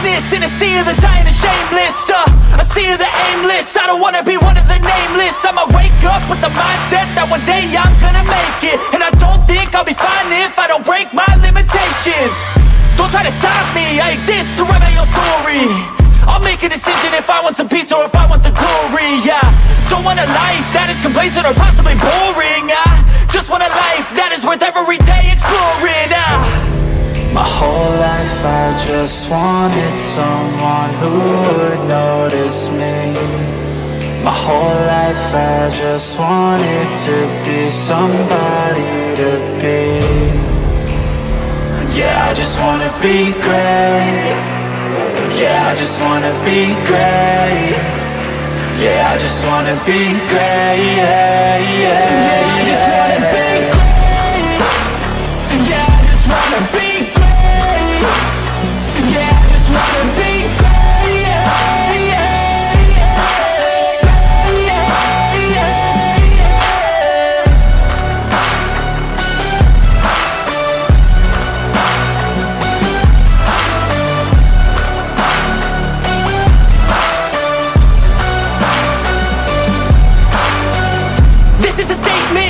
greatness in a sea of the dying and shameless, a sea of the aimless. I don't wanna be one of the nameless. I'ma wake up with the mindset that one day I'm gonna make it, and I don't think I'll be fine if I don't break my limitations. Don't try to stop me, I exist to write my own story. I'll make a decision if I want some peace or if I want the glory. Don't want a life that is complacent or possibly boring. Just want a life that is worth every day exploring. My whole life I just wanted someone who would notice me. My whole life I just wanted to be somebody to be. Yeah, I just wanna be great. Yeah, I just wanna be great. Yeah, I just wanna be great. Yeah, I just wanna be great. Yeah, I just wanna be great. Yeah, I just wanna be great.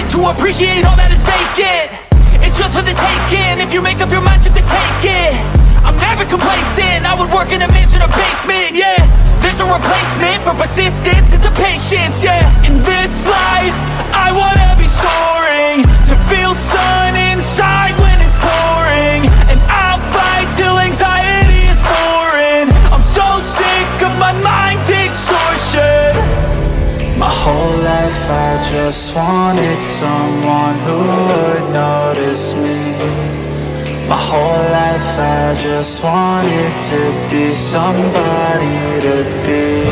To appreciate all that is vacant, it's just for the taking. If you make up your mind you can take it. I'm never complacent, I would work in a mansion or basement, yeah. There's no replacement for persistence, it's a patience, yeah. In this life, I wanna be soaring, to feel sun inside when it's pouring. And I'll fight till anxiety is foreign. I'm so sick of my mind's extortion. My whole life I just wanted someone who would notice me. My whole life I just wanted to be somebody to be.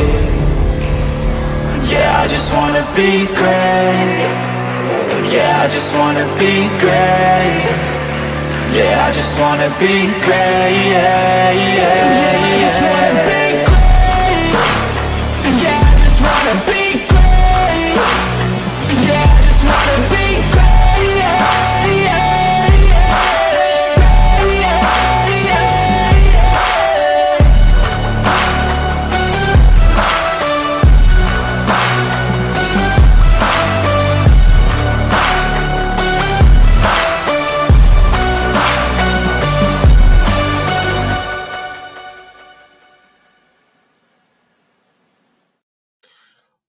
Yeah, I just wanna be great. Yeah, I just wanna be great. Yeah, I just wanna be great. Yeah, I just wanna be great. Yeah, I just wanna be great. Yeah, I just wanna be great.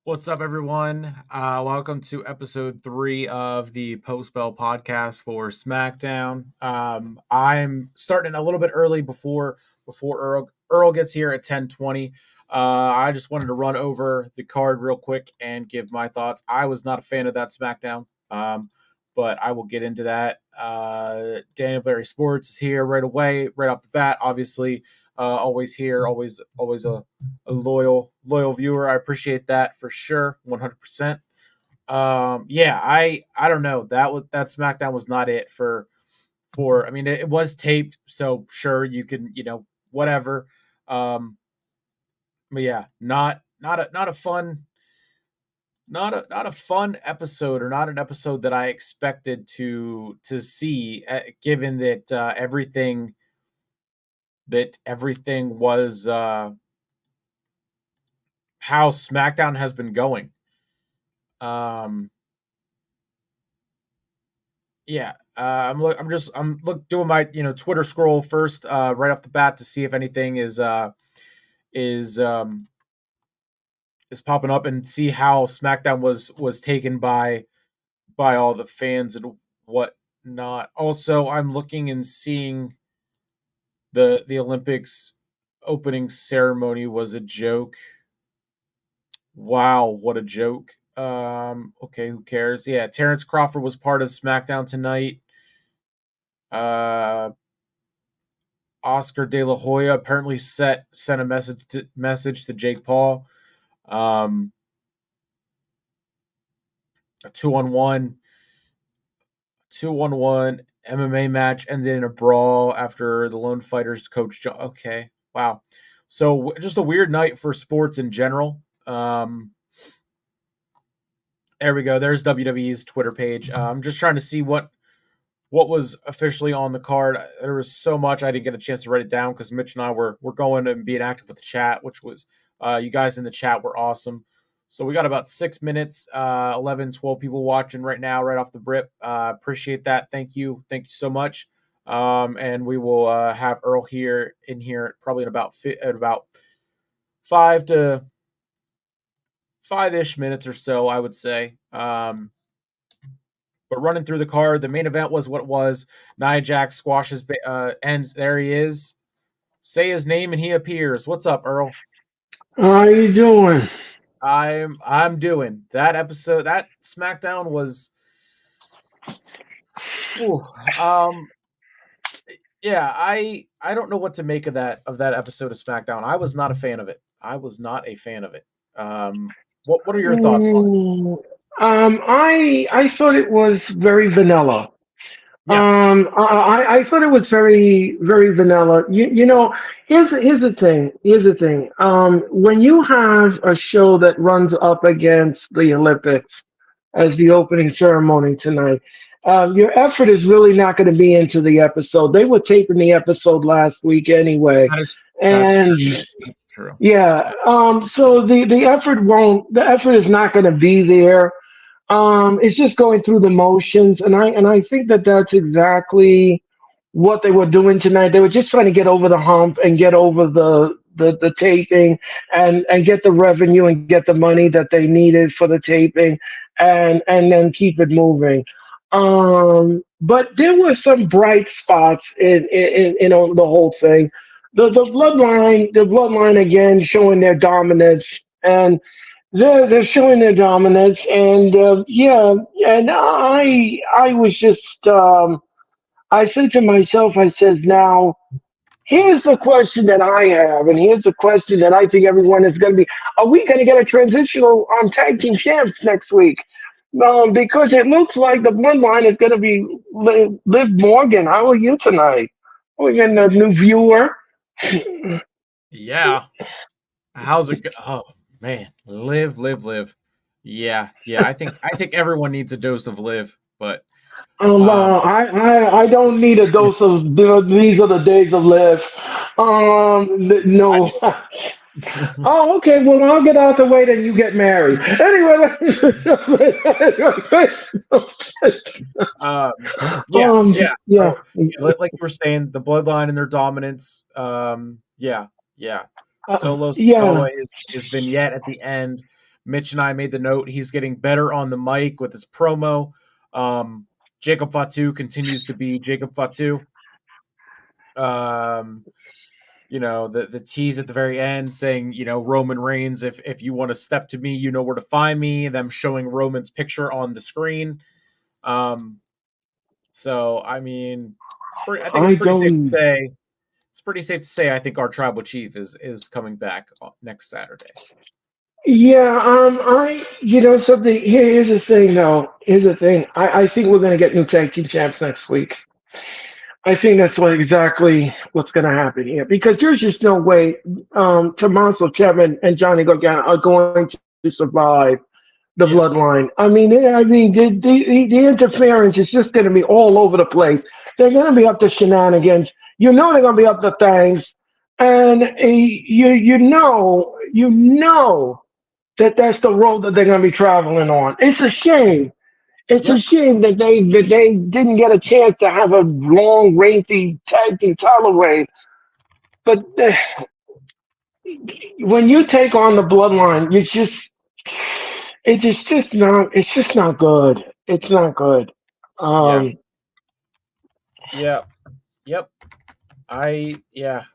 What's up, everyone? Welcome to episode 3 of the Post Bell podcast for SmackDown. I'm starting a little bit early before Earl gets here at 10:20. I just wanted to run over the card real quick and give my thoughts. I was not a fan of that SmackDown, but I will get into that. Daniel Berry Sports is here right away, right off the bat. Obviously, always here, always a loyal viewer. I appreciate that for sure, 100%. Yeah, I don't know, that SmackDown was not it for. I mean, it was taped, so sure you can, whatever. But yeah, not a fun episode, or not an episode that I expected to see, given that everything was how SmackDown has been going. Yeah, I'm doing my Twitter scroll first, right off the bat, to see if anything is popping up, and see how SmackDown was taken by all the fans and whatnot. Also, I'm looking and seeing the Olympics opening ceremony was a joke. Wow, what a joke. Okay, who cares? Yeah, Terrence Crawford was part of SmackDown tonight. Oscar De La Hoya apparently sent a message to Jake Paul. A 2-on-1 MMA match ended in a brawl after the Lone Fighters coach. Okay, wow. So just a weird night for sports in general. There we go. There's WWE's Twitter page. I'm just trying to see what what was officially on the card. There was so much I didn't get a chance to write it down because Mitch and I were going and being active with the chat, which was you guys in the chat were awesome. So we got about 6 minutes, 11, 12 people watching right now, right off the rip. Appreciate that. Thank you so much. And we will have Earl here probably in about five-ish minutes or so, I would say. But running through the card, the main event was what it was. Nia Jax squashes ends. There he is. Say his name and he appears. What's up, Earl? How you doing? I'm doing that episode. That SmackDown was, whew, yeah. I don't know what to make of that episode of SmackDown. I was not a fan of it. What are your thoughts on it? I thought it was very vanilla. Yeah, I thought it was very vanilla. Here's the thing. Here's the thing. When you have a show that runs up against the Olympics as the opening ceremony tonight, your effort is really not going to be into the episode. They were taping the episode last week anyway, that's and true. That's true. yeah. So the effort is not going to be there. It's just going through the motions, and I think that that's exactly what they were doing tonight. They were just trying to get over the hump and get over the taping and get the revenue and get the money that they needed for the taping and then keep it moving. But there were some bright spots in the whole thing. The bloodline again showing their dominance, and they're showing their dominance, and yeah, and I was just I think to myself, I says, now here's the question that I have, and here's the question that I think everyone is going to be: are we going to get a transitional tag team champs next week? Because it looks like the bloodline is going to be Liv Morgan. How are you tonight? We're getting a new viewer. Yeah. How's it go? Oh man, live. Yeah. I think everyone needs a dose of live, but I don't need a dose of these are the days of live. I No. mean, Oh, okay. Well, I'll get out the way, then you get married. Anyway, um, yeah. yeah. So, like you were saying, the bloodline and their dominance. Yeah. Solo Yeah. Sikoa, his vignette at the end. Mitch and I made the note. He's getting better on the mic with his promo. Jacob Fatu continues to be Jacob Fatu. The tease at the very end saying, Roman Reigns, if you want to step to me, you know where to find me. Them showing Roman's picture on the screen. So I mean, I think I it's pretty safe to don't. say. It's pretty safe to say. I think our tribal chief is coming back next Saturday. Yeah. Something. Here's the thing, though. Here's the thing. I think we're gonna get new tag team champs next week. I think that's exactly what's going to happen here, because there's just no way Tommaso Ciampa and Johnny Gargano are going to survive the Yeah. bloodline. The interference is just going to be all over the place. They're going to be up to shenanigans. They're going to be up to things, and you know that that's the road that they're going to be traveling on. It's a shame. It's a Yep. shame that they didn't get a chance to have a long, lengthy tag team title reign. But when you take on the bloodline, it's just not good. It's not good. Yeah. Um, Yeah. Yep. I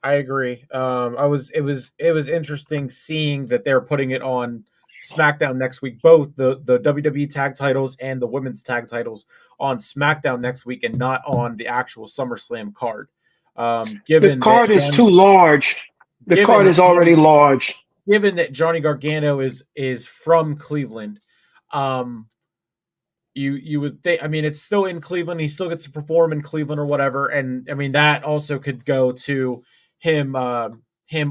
agree. It was interesting seeing that they're putting it on SmackDown next week, both the WWE tag titles and the women's tag titles on SmackDown next week, and not on the actual SummerSlam card. the Given that card is too large. The given card that is already large. Johnny Gargano is from Cleveland, um, you would think. I mean, it's still in Cleveland. He still gets to perform in Cleveland or whatever, and I mean that also could go to him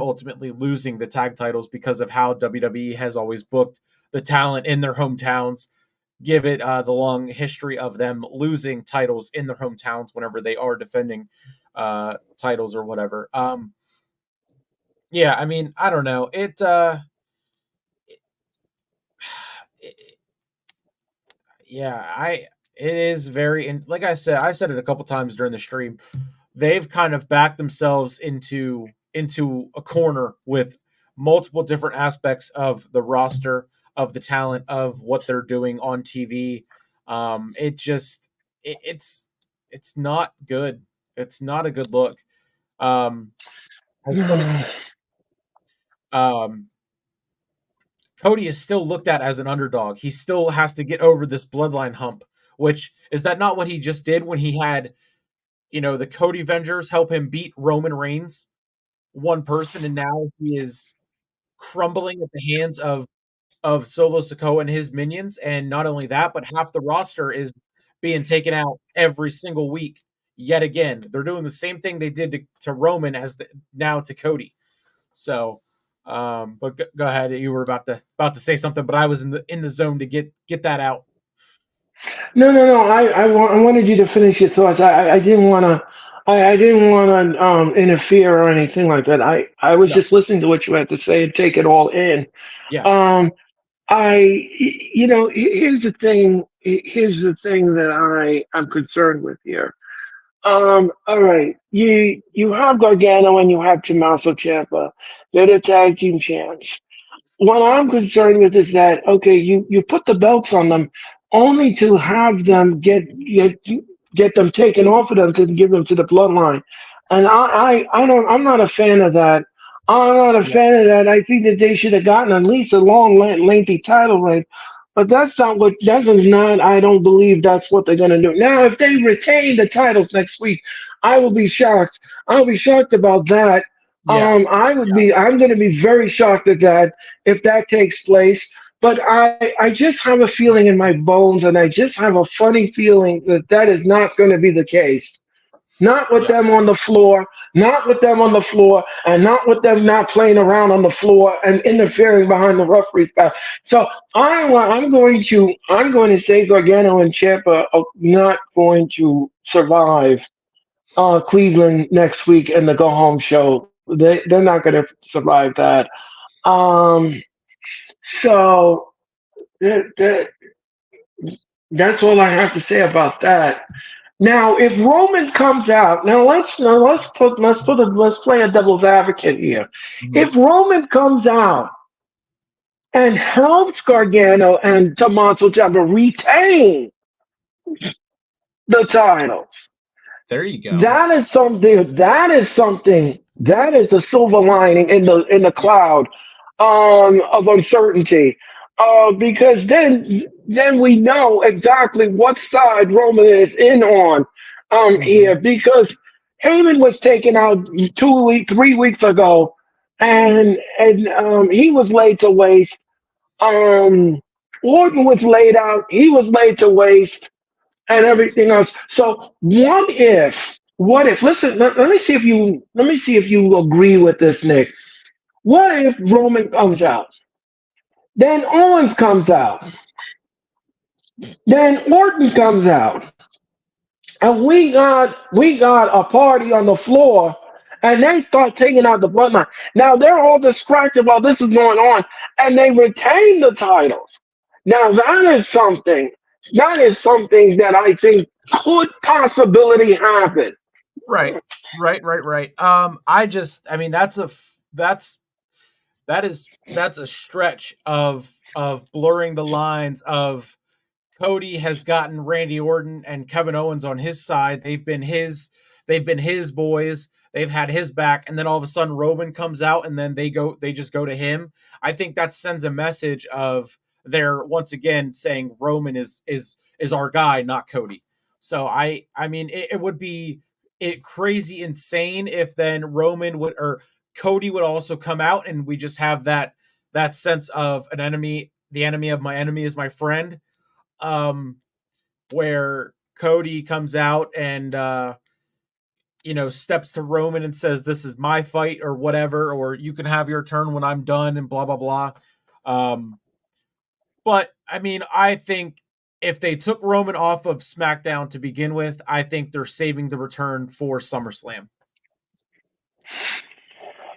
ultimately losing the tag titles because of how WWE has always booked the talent in their hometowns. give it the long history of them losing titles in their hometowns whenever they are defending titles or whatever. Yeah, I mean, I don't know. It yeah, I it is very like I said it a couple times during the stream. They've kind of backed themselves into a corner with multiple different aspects of the roster, of the talent, of what they're doing on TV. It just it's not good. It's not a good look. I think when it um Cody is still looked at as an underdog. He still has to get over this bloodline hump, which is that not what he just did when he had, the Cody Vengers help him beat Roman Reigns, one person, and now he is crumbling at the hands of Solo Sikoa and his minions. And not only that, but half the roster is being taken out every single week. Yet again, they're doing the same thing they did to Roman as now to Cody. So, but go ahead. You were about to say something, but I was in the zone to get that out. No. I wanted you to finish your thoughts. I didn't want to. I didn't want to interfere or anything like that. I was No, just listening to what you had to say and take it all in. yeah, Um, here's the thing. Here's the thing that I'm concerned with here. All right. You have Gargano and you have Tommaso Ciampa. They're the tag team champs. What I'm concerned with is that okay, you put the belts on them only to have them get them taken off of them to give them to the bloodline, and I don't I'm not a fan of that. I'm not a yeah, fan of that. I think that they should have gotten at least a long, lengthy title reign. But that's not what that is not. I don't believe that's what they're gonna do. Now, if they retain the titles next week, I will be shocked. I'll be shocked about that. yeah, I would be. I'm going to be very shocked at that if that takes place. But I just have a feeling in my bones, and I just have a funny feeling that that is not going to be the case. Not with yeah, them on the floor, not with them on the floor, and not with them not playing around on the floor and interfering behind the referee's back. So I'm going to say Gargano and Ciampa are not going to survive Cleveland next week in the go home show. They're not going to survive that. Um, so that, that, that's all I have to say about that. Now, if Roman comes out, let's play a devil's advocate here. mhm. If Roman comes out and helps Gargano and Tommaso Ciampa retain the titles, There you go. that is something. That is something. That is the silver lining in the cloud of uncertainty. Because then we know exactly what side Roman is in on Hmm. here. Because Heyman was taken out 3 weeks ago, and he was laid to waste. Um, Orton was laid out. He was laid to waste and everything else. So what if listen, let me see if you agree with this, Nick. What if Roman comes out? Then Owens comes out. Then Orton comes out. And we got a party on the floor and they start taking out the bloodline. Now they're all distracted while this is going on, and they retain the titles. Now that is something that I think could possibility happen. Right, right. I mean, that's a stretch of blurring the lines of Cody has gotten Randy Orton and Kevin Owens on his side. They've been his boys. They've had his back, and then all of a sudden Roman comes out, and then they just go to him. I think that sends a message of they're once again saying Roman is our guy, not Cody. So I mean it would be crazy insane if then Roman would or Cody would also come out, and we just have that sense of an enemy. The enemy of my enemy is my friend, um, where Cody comes out and steps to Roman and says, "This is my fight," or whatever, or "You can have your turn when I'm done," and blah blah blah. Um, but I mean, I think if they took Roman off of SmackDown to begin with, I think they're saving the return for SummerSlam.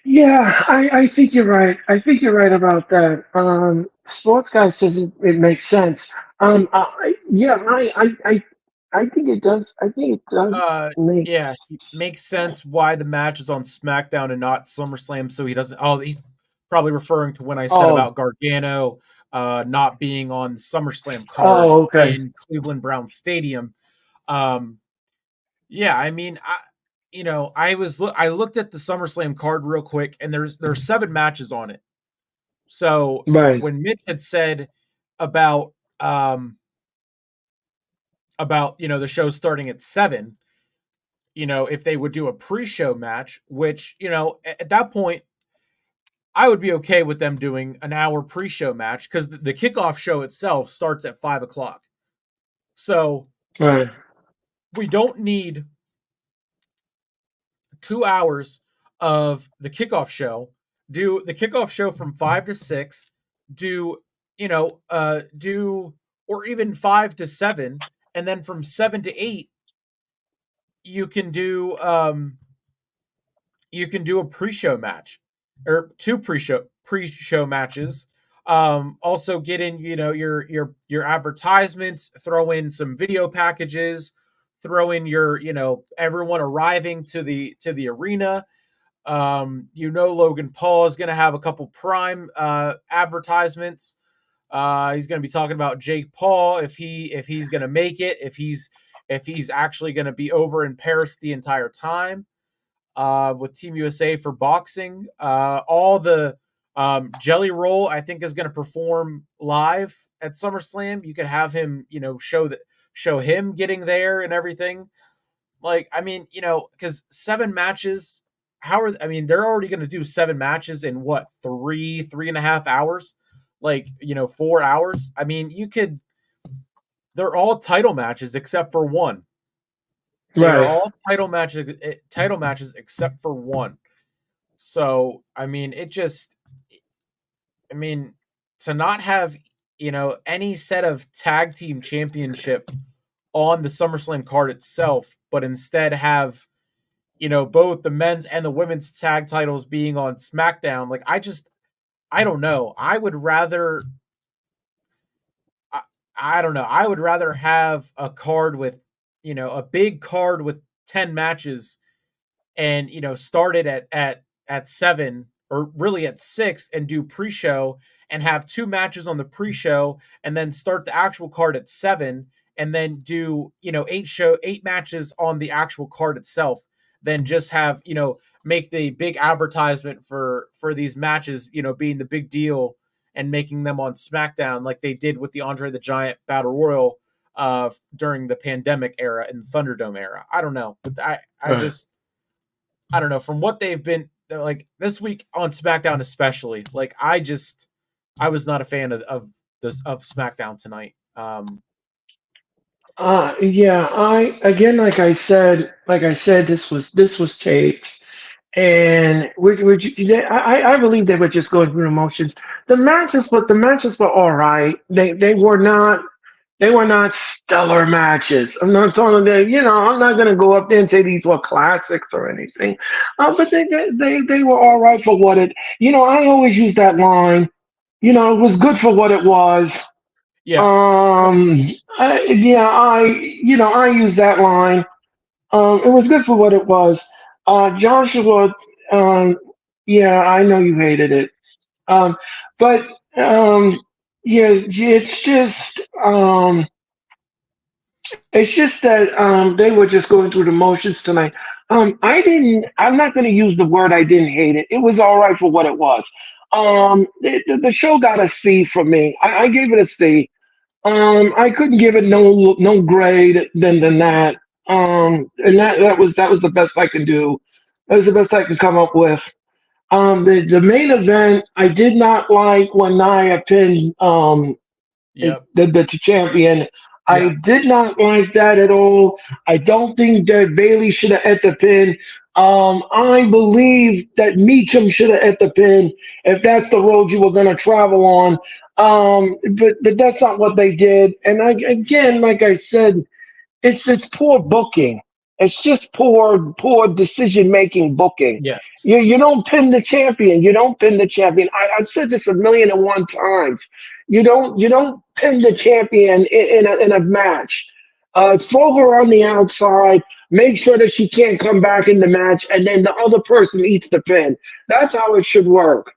Yeah, I think you're right. I think you're right about that. Sports guy says it makes sense. Yeah, I think it does. I think it does Uh, make. yeah, it makes sense why the match is on SmackDown and not SummerSlam. So he doesn't. Oh, he's probably referring to when I said Oh, about Gargano not being on the SummerSlam card oh, okay, in Cleveland Brown Stadium. Um, yeah, I mean, I looked at the SummerSlam card real quick, and there's 7 matches on it. So right, when Mitch had said about um the show starting at 7, if they would do a pre-show match, which, at that point, I would be okay with them doing an hour pre-show match because the kickoff show itself starts at 5 o'clock. So right, we don't need 2 hours of the kickoff show. Do the kickoff show from 5 to 6. Do do or even 5 to 7, and then from 7 to 8, you can do a pre-show match or 2 pre-show matches. Also get in, your advertisements, throw in some video packages, throw in your, everyone arriving to the arena. Logan Paul is going to have a couple prime advertisements. He's going to be talking about Jake Paul if he's going to make it, if he's actually going to be over in Paris the entire time. With Team USA for boxing. All the Jelly Roll, I think, is going to perform live at SummerSlam. You could have him, show him getting there and everything. Like, I mean, because 7 matches. They're already going to do 7 matches in what, 3.5 hours? Like, 4 hours. I mean, they're all title matches except for one. They are right. all title matches except for one. So, to not have, any set of tag team championship on the SummerSlam card itself, but instead have, both the men's and the women's tag titles being on SmackDown. Like, I don't know. I don't know. I would rather have a card with, a big card with 10 matches and, start it at 7 or really at 6 and do pre-show and have 2 matches on the pre-show and then start the actual card at 7 and then do, 8 matches on the actual card itself. Then just have, make the big advertisement for these matches, being the big deal and making them on SmackDown like they did with the Andre the Giant Battle Royal during the pandemic era and Thunderdome era. I don't know, but Right. I don't know, from what they've been like this week on SmackDown, especially. Like, I was not a fan of SmackDown tonight. Yeah, like I said, this was taped, and I believe they were just going through the motions. The matches were all right. They were not stellar matches. I'm not talking that, I'm not going to go up there and say these were classics or anything. But they were all right for what it. I always use that line. It was good for what it was. Yeah, I use that line. It was good for what it was. Joshua, um, yeah, I know you hated it. Um, but yeah, it's just that they were just going through the motions tonight. I'm not going to use the word I didn't hate it. It was all right for what it was. The show got a C for me. I gave it a C. I couldn't give it no grade than that. And that was the best I could do. That was the best I could come up with. The main event, I did not like when Nia pinned yep, the champion. I yeah, did not like that at all. I don't think that Bailey should have at the pin. I believe that Meacham should have at the pin if that's the road you were going to travel on. But that's not what they did. And again, like I said, it's just poor booking. It's just poor decision making booking. Yes. You don't pin the champion. You don't pin the champion. I've said this a million and one times. You don't pin the champion in a match. Throw her on the outside. Make sure that she can't come back in the match, and then the other person eats the pin. That's how it should work.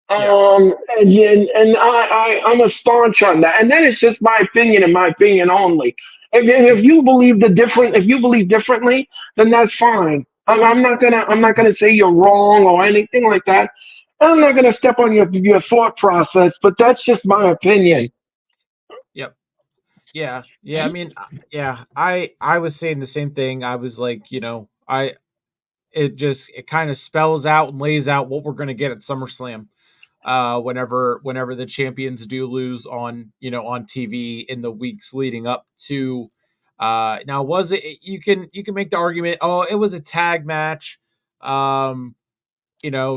Yeah. I'm a staunch on that, and that is just my opinion and my opinion only. If you believe if you believe differently, then that's fine. I'm not gonna say you're wrong or anything like that. I'm not gonna step on your thought process, but that's just my opinion. Yep. Yeah. Yeah. I mean, yeah. I was saying the same thing. I was like, it kind of spells out and lays out what we're going to get at SummerSlam. Whenever the champions do lose on on TV in the weeks leading up to now was it you can make the argument, oh, it was a tag match. um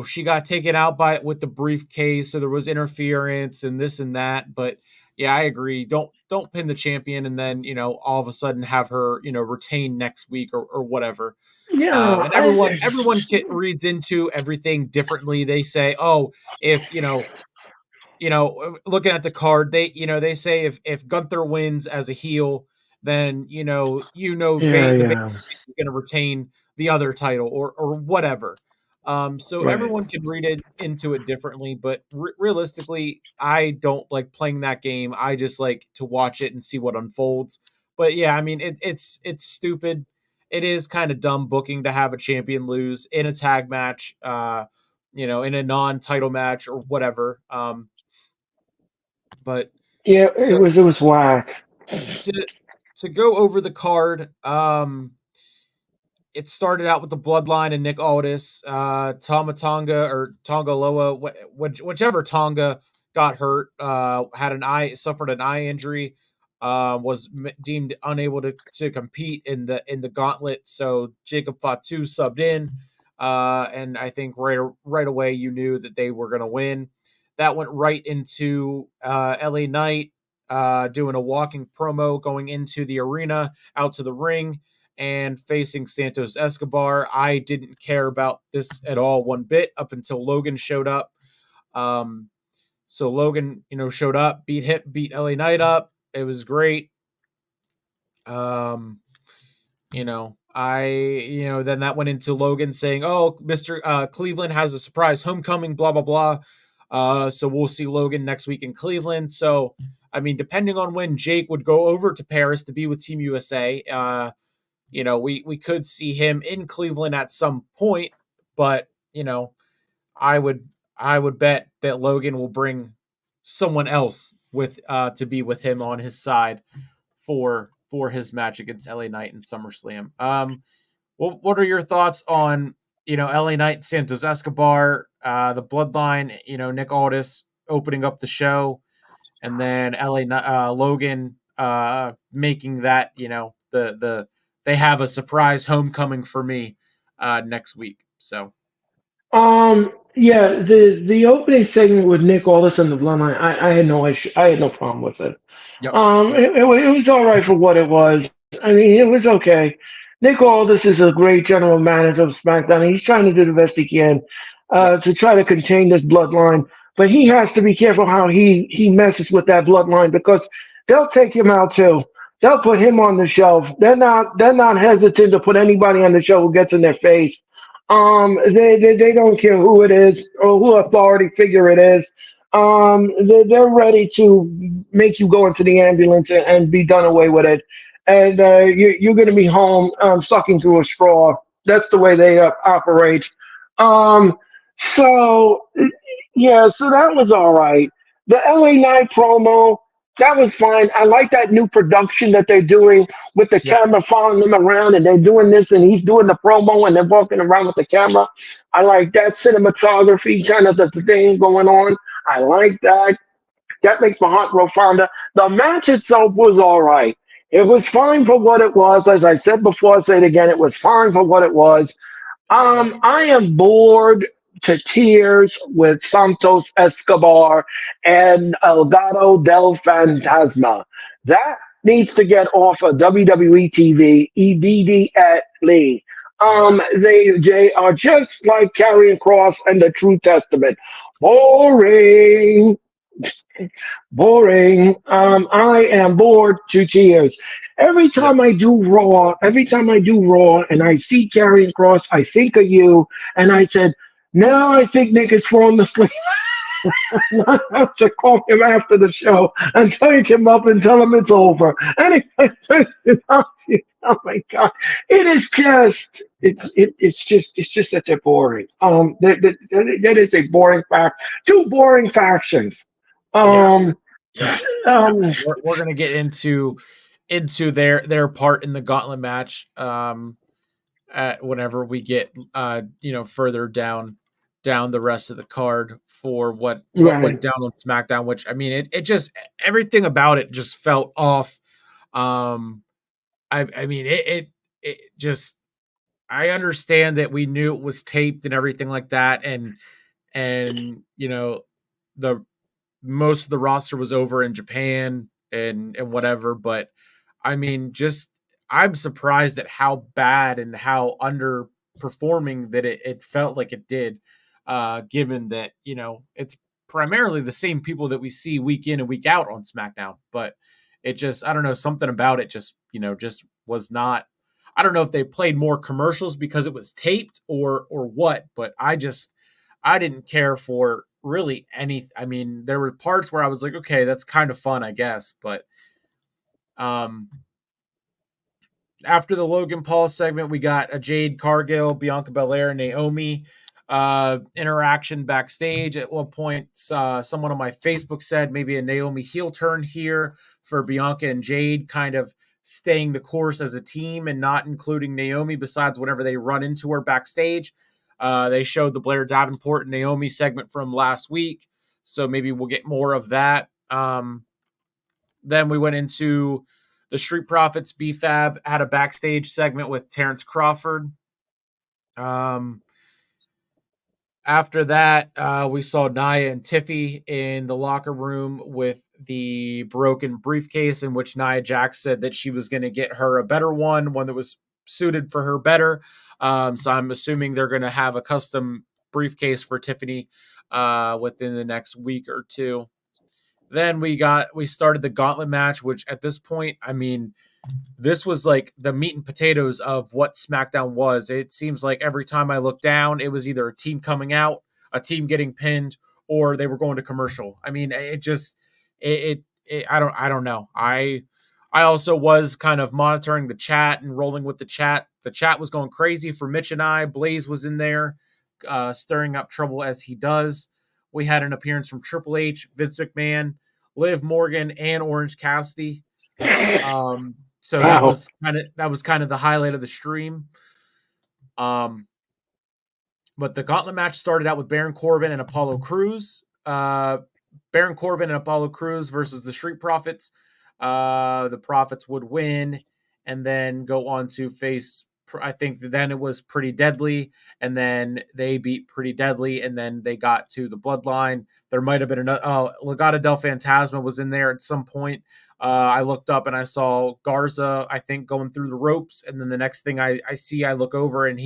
she got taken out by with the briefcase, so there was interference and this and that. But yeah, I agree. Don't pin the champion and then all of a sudden have her retain next week or whatever. Yeah, And everyone reads into everything differently. They say, oh, if looking at the card, they say if Gunther wins as a heel, then yeah, the base yeah, is going to retain the other title or whatever. So right. everyone can read it into it differently, but realistically, I don't like playing that game. I just like to watch it and see what unfolds. But yeah, I mean, it's stupid. It is kind of dumb booking to have a champion lose in a tag match, in a non-title match or whatever. But Yeah, it so was whack. to to go over the card, it started out with the Bloodline and Nick Aldis, Tama Tonga or Tonga Loa, whichever Tonga got hurt, suffered an eye injury, was deemed unable to compete in the gauntlet. So Jacob Fatu subbed in, and I think right away you knew that they were going to win. That went right into LA Knight doing a walking promo going into the arena, out to the ring, and facing Santos Escobar. I didn't care about this at all one bit up until Logan showed up. Um, so Logan, showed up, beat LA Knight up. It was great. Um, then that went into Logan saying, "Oh, Mister Cleveland has a surprise homecoming." Blah blah blah. So we'll see Logan next week in Cleveland. So I mean, depending on when Jake would go over to Paris to be with Team USA, we could see him in Cleveland at some point. But I would I would bet that Logan will bring someone else with to be with him on his side for his match against LA Knight in SummerSlam. What are your thoughts on LA Knight, Santos Escobar, the Bloodline, Nick Aldis opening up the show, and then Logan making that the they have a surprise homecoming for me next week. So Yeah, the opening segment with Nick Aldis and the Bloodline, I had no issue, I had no problem with it. yep, yep, It was all right for what it was. I mean, it was okay. Nick Aldis is a great general manager of SmackDown. He's trying to do the best he can yep, to try to contain this bloodline, but he has to be careful how he messes with that bloodline because they'll take him out too. They'll put him on the shelf. They're not hesitant to put anybody on the show who gets in their face. They don't care who it is or who authority figure it is. They're ready to make you go into the ambulance and be done away with it, and you're going to be home sucking through a straw. That's the way they operate. Um, so yeah, so that was all right. The LA Knight promo, that was fine. I like that new production that they're doing with the yes, camera following them around, and they're doing this, and he's doing the promo, and they're walking around with the camera. I like that cinematography kind of the thing going on. I like that. That makes my heart grow fonder. The match itself was all right. It was fine for what it was. As I said before, I say it again. It was fine for what it was. yeah, I am bored to tears with Santos Escobar and El Gato del Fantasma. That needs to get off of WWE TV immediately. Yeah. They are just like Karrion Cross and the True Testament. Boring, boring. I am bored to tears. Yep. Every time I do Raw and I see Karrion Cross, I think of you, and I said, now I think Nick is falling asleep. I have to call him after the show and take him up and tell him it's over. And oh my god, it is just it's just such a boring. That is a boring fact. Two boring factions. Yeah. Um, Yeah. um, We're gonna get into their part in the gauntlet match. Whenever we get further down the rest of the card for what right. went down on SmackDown, which I mean it just everything about it just felt off. Um I mean it just I understand that we knew it was taped and everything like that, and the most of the roster was over in Japan and whatever, but I mean, just I'm surprised at how bad and how underperforming that it felt like it did, given that it's primarily the same people that we see week in and week out on SmackDown. But it just I don't know, something about it just just was not. I don't know if they played more commercials because it was taped or what, but I didn't care for really any. I mean, there were parts where I was like, okay, that's kind of fun, I guess, but um after the Logan Paul segment, we got a Jade Cargill, Bianca Belair, Naomi interaction backstage. At one point, someone on my Facebook said maybe a Naomi heel turn here for Bianca and Jade, kind of staying the course as a team and not including Naomi besides whenever they run into her backstage. They showed the Blair Davenport and Naomi segment from last week, so maybe we'll get more of that. Then we went into the Street Profits. BFAB had a backstage segment with Terrence Crawford. After that, we saw Nia and Tiffy in the locker room with the broken briefcase, in which Nia Jax said that she was going to get her a better one that was suited for her better. So I'm assuming they're going to have a custom briefcase for Tiffany within the next week or two. Then we started the gauntlet match, which at this point, I mean, this was like the meat and potatoes of what SmackDown was. It seems like every time I look down, it was either a team coming out, a team getting pinned, or they were going to commercial. I mean, it just I don't know. I also was kind of monitoring the chat and rolling with the chat. The chat was going crazy for Mitch and I. Blaze was in there, stirring up trouble as he does. We had an appearance from Triple H, Vince McMahon, Liv Morgan, and Orange Cassidy. So that Wow. was kind of the highlight of the stream. But the gauntlet match started out with Baron Corbin and Apollo Crews. Baron Corbin and Apollo Crews versus the Street Profits. The Profits would win and then go on to face. I think then it was Pretty Deadly, and then they beat Pretty Deadly, and then they got to the Bloodline. There might have been another. Legado del Fantasma was in there at some point. I looked up and I saw Garza, I think, going through the ropes, and then the next thing I see, I look over and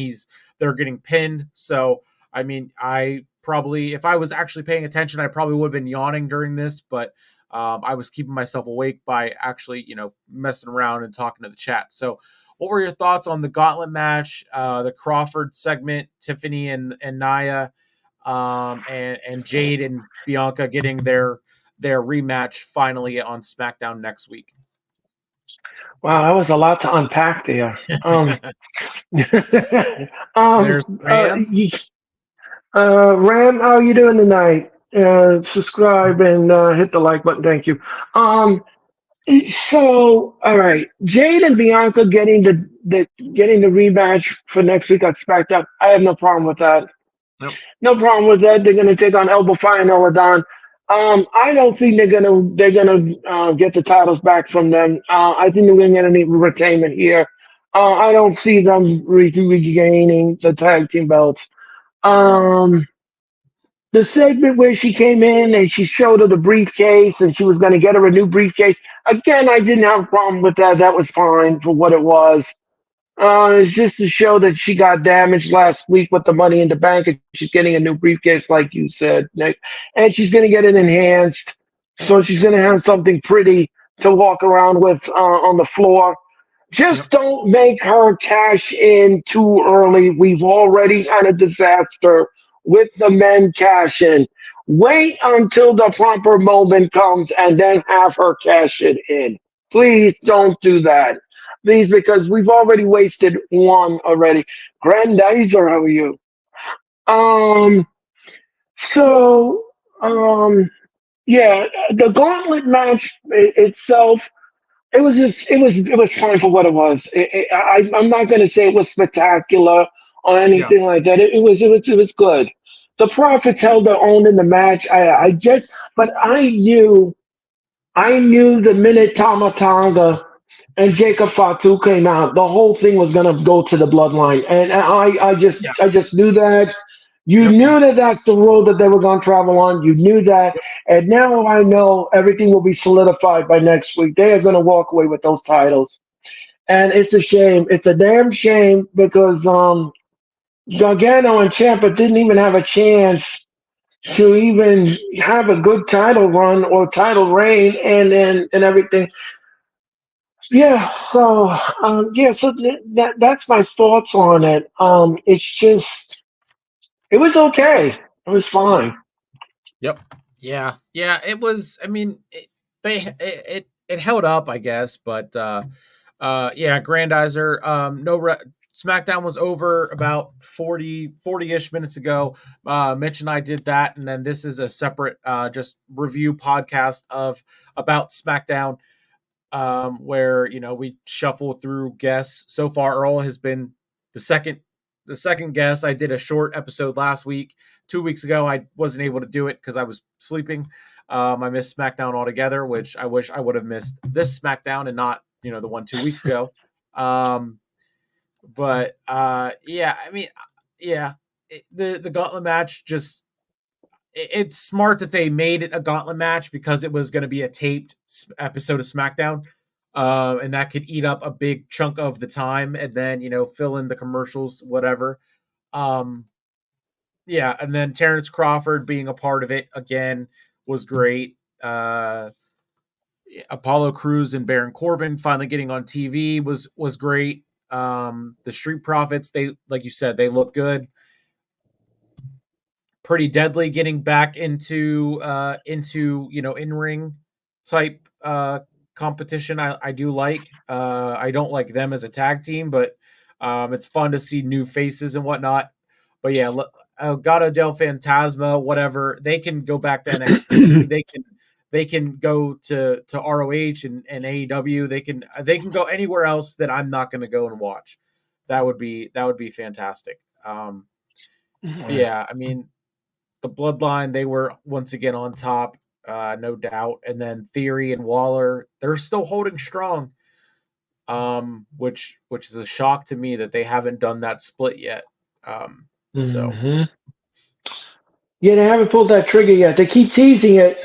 they're getting pinned. So I mean, I probably, if I was actually paying attention, I probably would have been yawning during this, but I was keeping myself awake by actually, messing around and talking to the chat. So what were your thoughts on the gauntlet match, the Crawford segment, Tiffany and Nia, and Jade and Bianca getting their rematch finally on SmackDown next week? Wow, that was a lot to unpack there. um, There's Ram. Ram, how are you doing tonight? Subscribe and hit the like button. Thank you. So, all right, Jade and Bianca getting the rematch for next week on SmackDown. I have no problem with that. Nope. No problem with that. They're gonna take on Elbow Fire and Oladon. I don't think they're gonna get the titles back from them. I think they're gonna get any retainment here. I don't see them regaining the tag team belts. Um, the segment where she came in and she showed her the briefcase and she was going to get her a new briefcase. Again, I didn't have a problem with that. That was fine for what it was. It's just to show that she got damaged last week with the money in the bank and she's getting a new briefcase, like you said, Nick. And she's going to get it enhanced. So she's going to have something pretty to walk around with on the floor. Yep. Just don't make her cash in too early. We've already had a disaster with the men cash in. Wait until the proper moment comes and then have her cash it in. Please don't do that. Please, because we've already wasted one already. Grandizer, how are you? Um, so, um, yeah, the gauntlet match itself, it was fine for what it was. I'm not going to say it was spectacular or Yeah. anything like that. It was good. The Profits held their own in the match. But I knew the minute Tamatanga and Jacob Fatu came out, the whole thing was gonna go to the bloodline, and I Yeah. just I just knew that. You Yep. knew that that's the road that they were gonna travel on. You knew that, and now I know everything will be solidified by next week. They are gonna walk away with those titles, and it's a shame. It's a damn shame because Gargano and Ciampa didn't even have a chance to even have a good title run or title reign and everything. That's my thoughts on it. It's just it was okay. It was fine. Yep. Yeah. Yeah. It was. I mean, it held up, I guess, but yeah, Grandizer. SmackDown was over about 40-ish minutes ago. Mitch and I did that, and then this is a separate just review podcast of about SmackDown, where we shuffle through guests. So far, Earl has been the second the second guest. I did a short episode last week. 2 weeks ago, I wasn't able to do it because I was sleeping. I missed SmackDown altogether, which I wish I would have missed this SmackDown and not the one 2 weeks ago. Um, but yeah, I mean, yeah, the gauntlet match just it's smart that they made it a gauntlet match because it was going to be a taped episode of SmackDown. And that could eat up a big chunk of the time and then, fill in the commercials, whatever. Um, yeah. And then Terrence Crawford being a part of it again was great. Apollo Crews and Baron Corbin finally getting on TV was great. The Street Profits, they, like you said, they look good. Pretty deadly getting back into in ring type competition. I do like. I don't like them as a tag team, but it's fun to see new faces and whatnot. But yeah, Gato del Fantasma, whatever, they can go back to NXT. They can go to ROH and AEW. They can go anywhere else that I'm not going to go and watch. That would be fantastic. Yeah, I mean, the bloodline, they were once again on top, no doubt. And then Theory and Waller, they're still holding strong. Which is a shock to me that they haven't done that split yet. So Hmm. Yeah, they haven't pulled that trigger yet. They keep teasing it.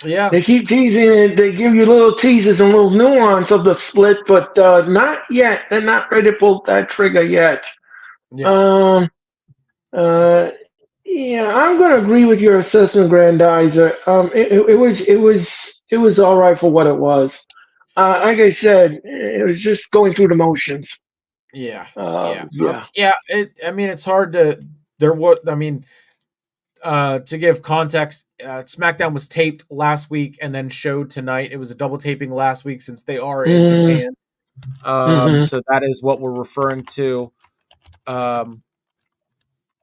yeah, They keep teasing it. They give you little teases and little nuance of the split, but not yet. They're not ready to pull that trigger yet. yeah, Um. Uh. Yeah, I'm gonna agree with your assessment, Grandizer. It was all right for what it was. Like I said, it was just going through the motions. yeah, yeah, Yeah. yeah. I mean, it's hard to there. What I mean, to give context, SmackDown was taped last week and then showed tonight. It was a double taping last week since they are in Mm-hmm. Japan. Mm-hmm. So that is what we're referring to. Um,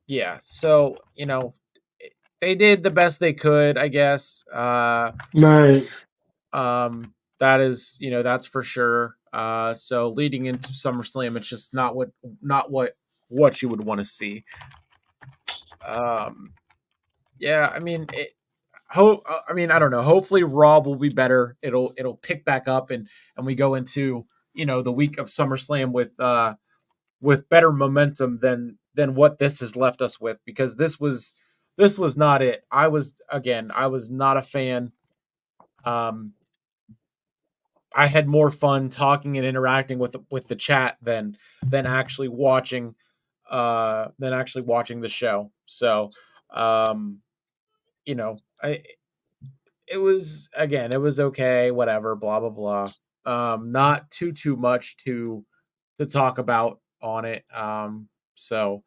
yeah, so they did the best they could, I guess. Right. That is, that's for sure. So leading into SummerSlam, it's just not what you would want to see. Um, yeah, I mean, I mean, I don't know. Hopefully, Raw will be better. It'll pick back up, and we go into the week of SummerSlam with better momentum than what this has left us with, because this was this was not it. I was not a fan. Um, I had more fun talking and interacting with the chat than actually watching the show. So, um, I it was again, it was okay, whatever, blah blah blah. Not too much to talk about on it. So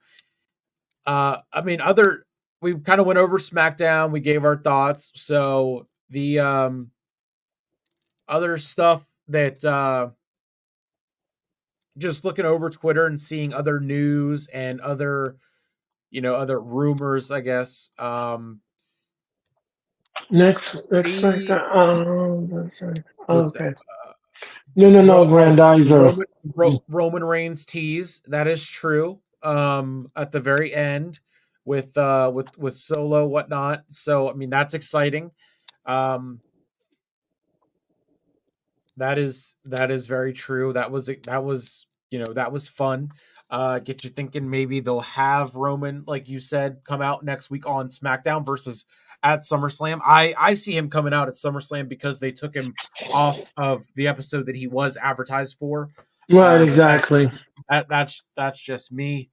I mean, other we kind of went over SmackDown. We gave our thoughts. So the other stuff that just looking over Twitter and seeing other news and other rumors, I guess. Next The sector. what's that? Okay. No, Grandizer. Roman Reigns tease, that is true. At the very end with Solo whatnot. So I mean that's exciting. Um, that is very true. That was fun. Get you thinking maybe they'll have Roman, like you said, come out next week on SmackDown versus at SummerSlam. I see him coming out at SummerSlam because they took him off of the episode that he was advertised for. Right, But that's exactly. that's just me.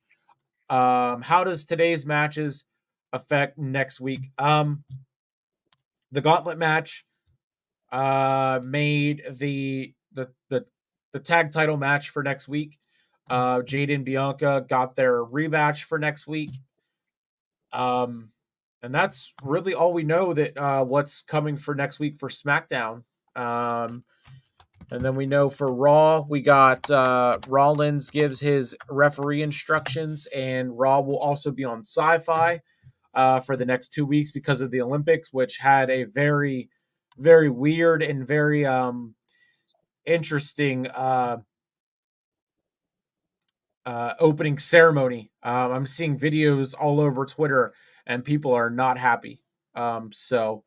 How does today's matches affect next week? The gauntlet match made the tag title match for next week. Jade and Bianca got their rematch for next week. And that's really all we know that what's coming for next week for SmackDown. And then we know for Raw, we got Rollins gives his referee instructions, and Raw will also be on Sci-Fi for the next 2 weeks because of the Olympics, which had a very, very weird and very interesting opening ceremony. I'm seeing videos all over Twitter, and people are not happy. So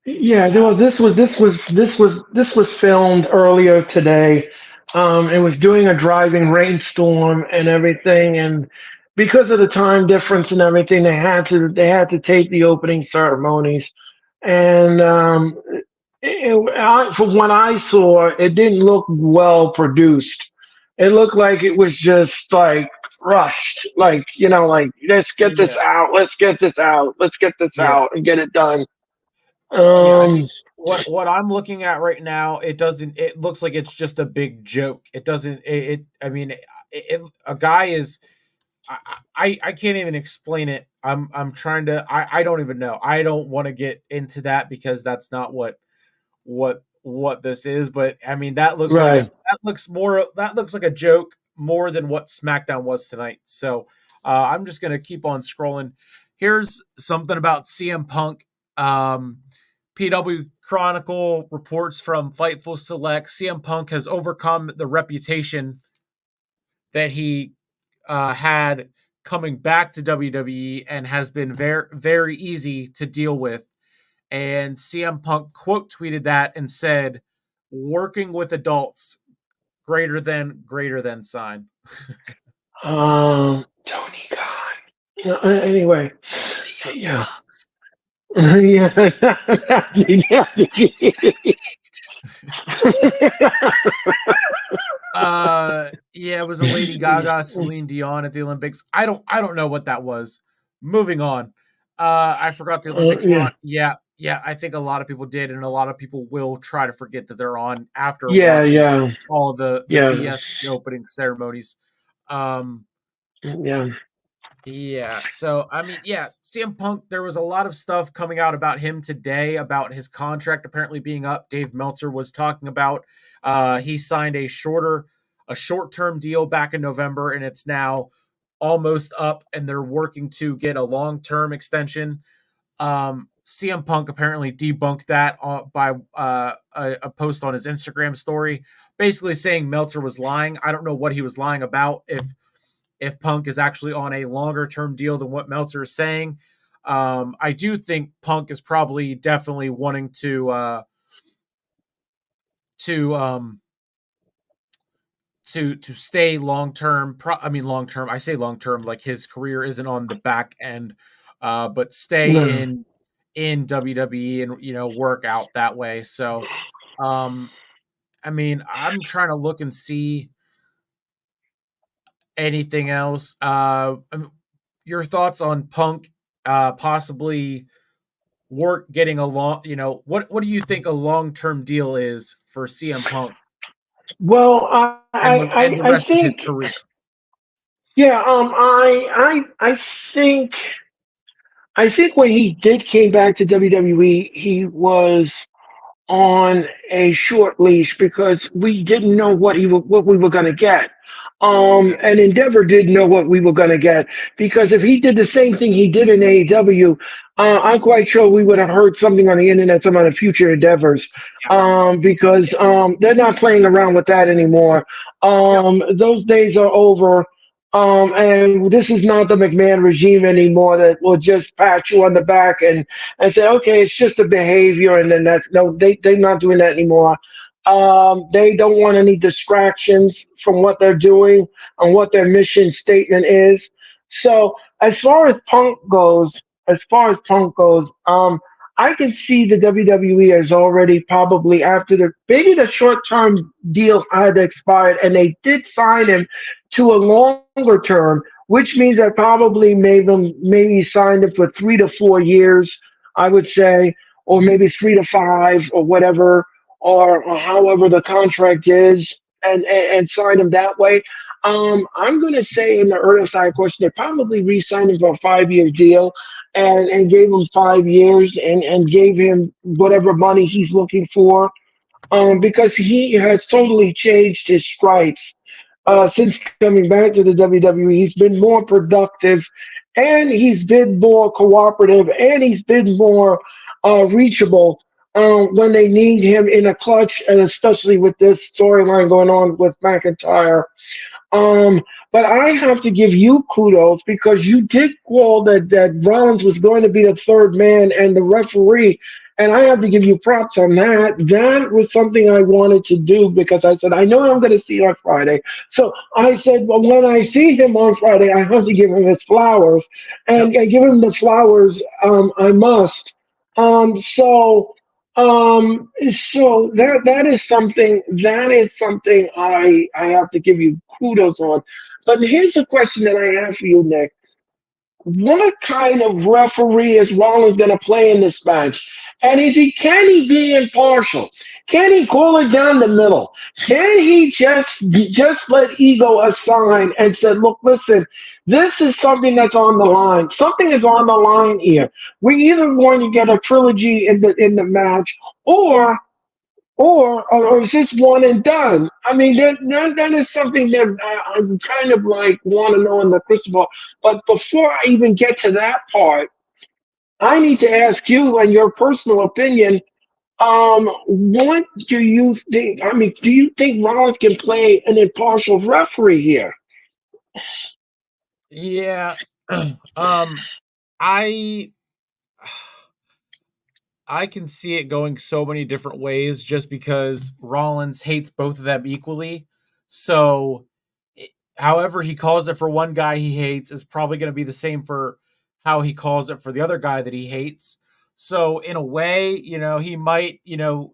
Yeah, uh, this was filmed earlier today. It was doing a driving rainstorm and everything, and because of the time difference and everything, they had to tape the opening ceremonies, and from what I saw, it didn't look well produced. It looked like it was just like rushed, like let's get this yeah, out, let's get this yeah, out and get it done. yeah. I mean, Um, what I'm looking at right now, it doesn't. It looks like it's just a big joke. It doesn't. I mean, a guy is. I can't even explain it. I'm trying to. I don't even know. I don't want to get into that because that's not what this is. But I mean, right. that looks like a joke more than what SmackDown was tonight. So I'm just gonna keep on scrolling. Here's something about CM Punk. PW Chronicle reports from Fightful Select. CM Punk has overcome the reputation that he had coming back to WWE and has been very, very easy to deal with. And CM Punk quote tweeted that and said, "Working with adults, greater than sign." Tony Khan. Anyway, The Young yeah. Bucks. Yeah. Yeah, it was a Lady Gaga, Celine Dion at the Olympics. I don't know what that was. Moving on. I forgot the Olympics were Yeah. on. Yeah, I think a lot of people did, and a lot of people will try to forget that they're on after Yeah, watching yeah, all the yeah, BS opening ceremonies. Um, yeah. yeah. So I mean, yeah, CM Punk. There was a lot of stuff coming out about him today about his contract apparently being up. Dave Meltzer was talking about. He signed a short-term deal back in November, and it's now almost up, and they're working to get a long-term extension. CM Punk apparently debunked that by a post on his Instagram story, basically saying Meltzer was lying. I don't know what he was lying about. If Punk is actually on a longer term deal than what Meltzer is saying. I do think Punk is probably definitely wanting to to stay long term. I mean long term. I say long term like his career isn't on the back end but stay No. in WWE and work out that way. So, um, I mean, I'm trying to look and see anything else. Your thoughts on Punk possibly work getting a long, what do you think a long-term deal is for CM Punk Well, and the I rest of his think, career? yeah, I think when he did came back to WWE, he was on a short leash because we didn't know what we were going to get. And Endeavor didn't know what we were going to get because if he did the same thing he did in AEW, I'm quite sure we would have heard something on the internet, some of the future endeavors, because they're not playing around with that anymore. Yep. Those days are over. And this is not the McMahon regime anymore that will just pat you on the back and say, okay, it's just a behavior, and then that's no, they're not doing that anymore. They don't want any distractions from what they're doing and what their mission statement is. So as far as Punk goes, I can see the WWE as already probably after maybe the short term deal had expired, and they did sign him to a longer term, which means that probably maybe signed him for 3 to 4 years, I would say, or maybe 3 to 5 or whatever, or however the contract is, and sign him that way. I'm going to say in the early side question, they probably re-signed him for a 5 year deal and gave him 5 years and gave him whatever money he's looking for, because he has totally changed his stripes since coming back to the WWE. He's been more productive, and he's been more cooperative, and he's been more reachable when they need him in a clutch, and especially with this storyline going on with McIntyre. Um, but I have to give you kudos because you did call that Rollins was going to be the third man and the referee, and I have to give you props on that. That was something I wanted to do because I said I know I'm going to see it on Friday. So I said, well, when I see him on Friday, I have to give him his flowers, Yep. and give him the flowers. I must. So. So that is something I have to give you kudos on. But here's the question that I have for you, Nick. What kind of referee is Rollins going to play in this match? And can he be impartial? Can he call it down the middle? Can he just let ego aside and say, look, listen, this is something that's on the line. Something is on the line here. We're either going to get a trilogy in the match, or or is this one and done? I mean, that is something that I'm kind of like want to know in the crystal ball. But before I even get to that part, I need to ask you and your personal opinion. What do you think? I mean, do you think Rollins can play an impartial referee here? Yeah. um, I I can see it going so many different ways just because Rollins hates both of them equally. So, however he calls it for one guy he hates is probably going to be the same for how he calls it for the other guy that he hates. So, in a way, he might,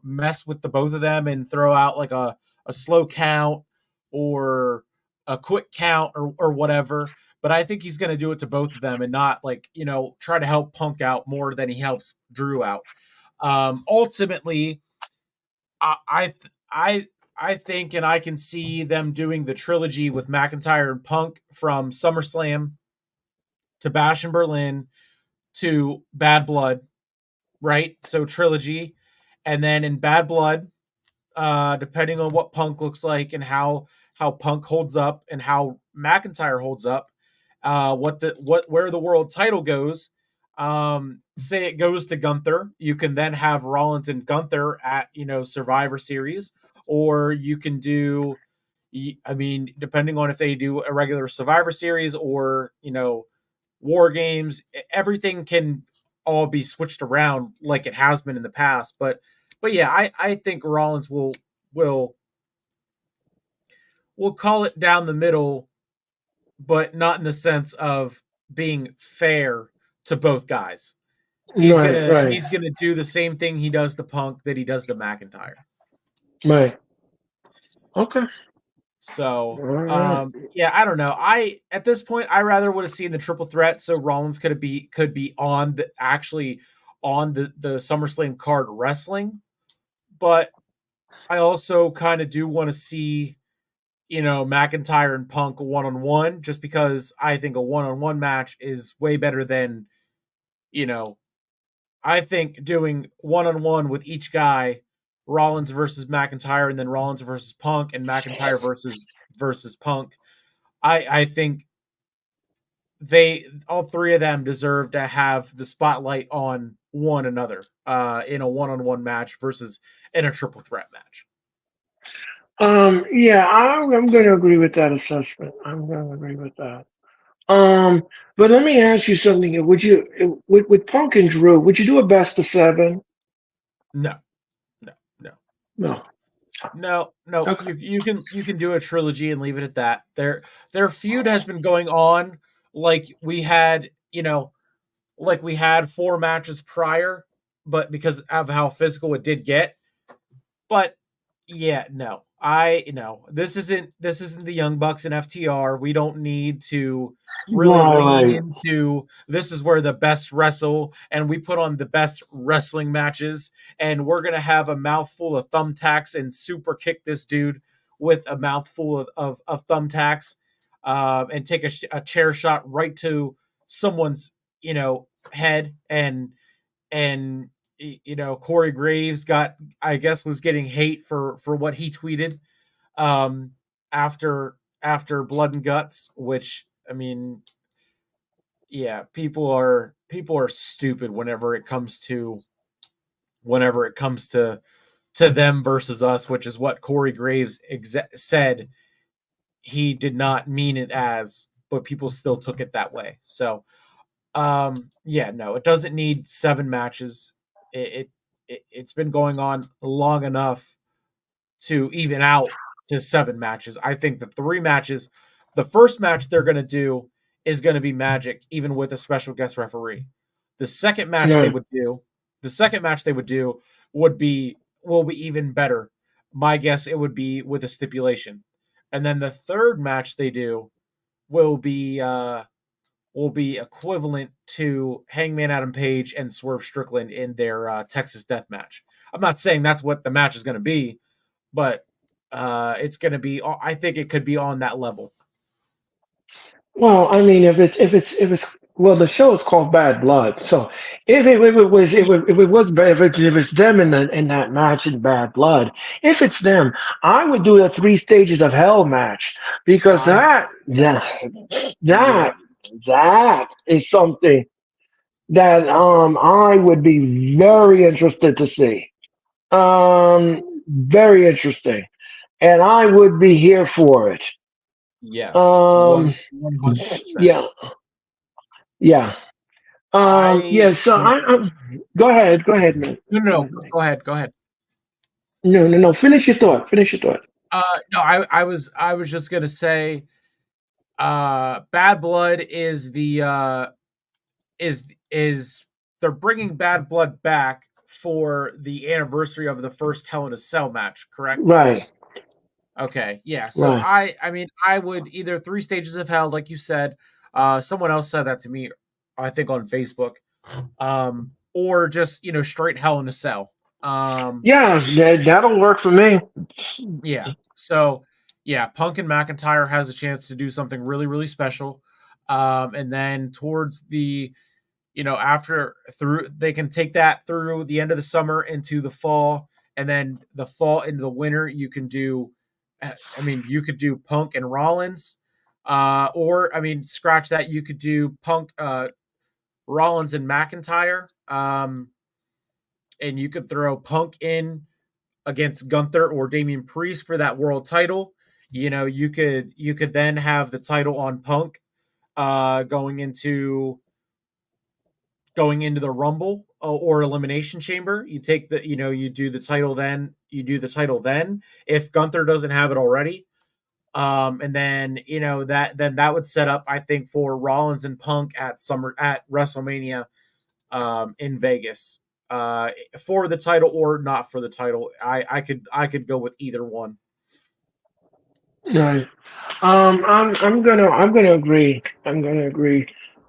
mess with the both of them and throw out like a slow count or a quick count or whatever. But I think he's going to do it to both of them and not like, try to help Punk out more than he helps Drew out. Ultimately, I I I I think, and I can see them doing the trilogy with McIntyre and Punk from SummerSlam to Bash in Berlin to Bad Blood, right? So trilogy, and then in Bad Blood, depending on what Punk looks like and how Punk holds up and how McIntyre holds up, where the world title goes. Say it goes to Gunther, you can then have Rollins and Gunther at Survivor Series, or you can do. I mean, depending on if they do a regular Survivor Series or War Games, everything can all be switched around like it has been in the past. But yeah, I think Rollins will will call it down the middle, but not in the sense of being fair, to both guys. Right, right, He's gonna do the same thing he does to Punk that he does to McIntyre. right. Okay. So, All right. yeah, I don't know. I at this point, I rather would have seen the triple threat, so Rollins could be on the actually on the SummerSlam card wrestling, but I also kind of do want to see McIntyre and Punk one on one, just because I think a one on one match is way better than you know I think doing one on one with each guy, Rollins versus McIntyre, and then Rollins versus Punk, and McIntyre versus Punk. I think they all three of them deserve to have the spotlight on one another in a one on one match versus in a triple threat match. Yeah, I'm going to agree with that assessment. I'm going to agree with that. But let me ask you something. Would you, with Punk and Drew, would you do a best of seven? No, no, no, No. no, no. Okay. You can do a trilogy and leave it at that. Their feud has been going on like we had like we had four matches prior, but because of how physical it did get. But yeah, no. This isn't the Young Bucks and FTR. We don't need to really Right, lean right. into this is where the best wrestle and we put on the best wrestling matches and we're going to have a mouthful of thumbtacks and super kick this dude with a mouthful of thumbtacks and take a chair shot right to someone's, head and Corey Graves got I guess was getting hate for what he tweeted um after Blood and Guts, which I mean, yeah, people are stupid whenever it comes to them versus us, which is what Corey Graves said he did not mean it as, but people still took it that way. So yeah, no, it doesn't need seven matches. It's been going on long enough to even out to seven matches. I think the three matches, the first match they're going to do is going to be Magic, even with a special guest referee. The second match they Right. would do, the second match they would do would be will be even better. My guess it would be with a stipulation, and then the third match they do will be uh, will be equivalent to Hangman Adam Page and Swerve Strickland in their Texas Death Match. I'm not saying that's what the match is going to be, but it's going to be. I think it could be on that level. Well, I mean, if it's well, the show is called Bad Blood. So if it was if it was if it's them in that match in Bad Blood, if it's them, I would do the three stages of hell match because I yeah that that is something that I would be very interested to see. Very interesting, and I would be here for it. yes Um, 100%. yeah, yeah. Yeah, I so yeah go ahead, go ahead, man. no no Go no, ahead, man. go ahead. No, no, no. Finish your thought. Finish your thought. No, I was just gonna say, Bad Blood is the is they're bringing Bad Blood back for the anniversary of the first Hell in a Cell match, correct? Right, Okay, yeah. So right. I mean I would either three stages of hell, like you said. Someone else said that to me, I think on Facebook. Or just straight Hell in a Cell. Yeah, that'll work for me. Yeah. So yeah, Punk and McIntyre has a chance to do something really really special. And then towards the after through they can take that through the end of the summer into the fall, and then the fall into the winter you can do. I mean, you could do Punk and Rollins, or I mean, scratch that. You could do Punk, Rollins and McIntyre, and you could throw Punk in against Gunther or Damian Priest for that world title. You could then have the title on Punk, going into the Rumble or Elimination Chamber. You take the you do the title then. You do the title then if Gunther doesn't have it already. And then that would set up, I think, for Rollins and Punk at WrestleMania in Vegas for the title or not for the title. I could go with either one. Right. I'm gonna agree. I'm gonna agree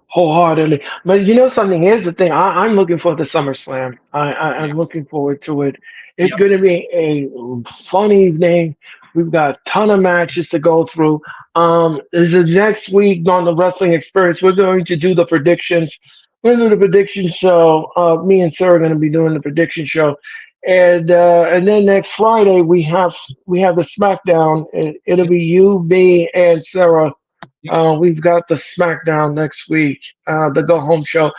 wholeheartedly. But you know something? Here's the thing. I'm looking for the SummerSlam. I'm Yeah. looking forward to it. It's Yep. gonna be a fun evening. We've got a ton of matches to go through. This is next week on the Wrestling Experience. We're going to do the predictions. We're gonna do the prediction show. Me and Sarah are gonna be doing the prediction show. And then next Friday we have the SmackDown. It'll Yep. be you, me, and Sarah. Yep. We've got the SmackDown next week, the go home show.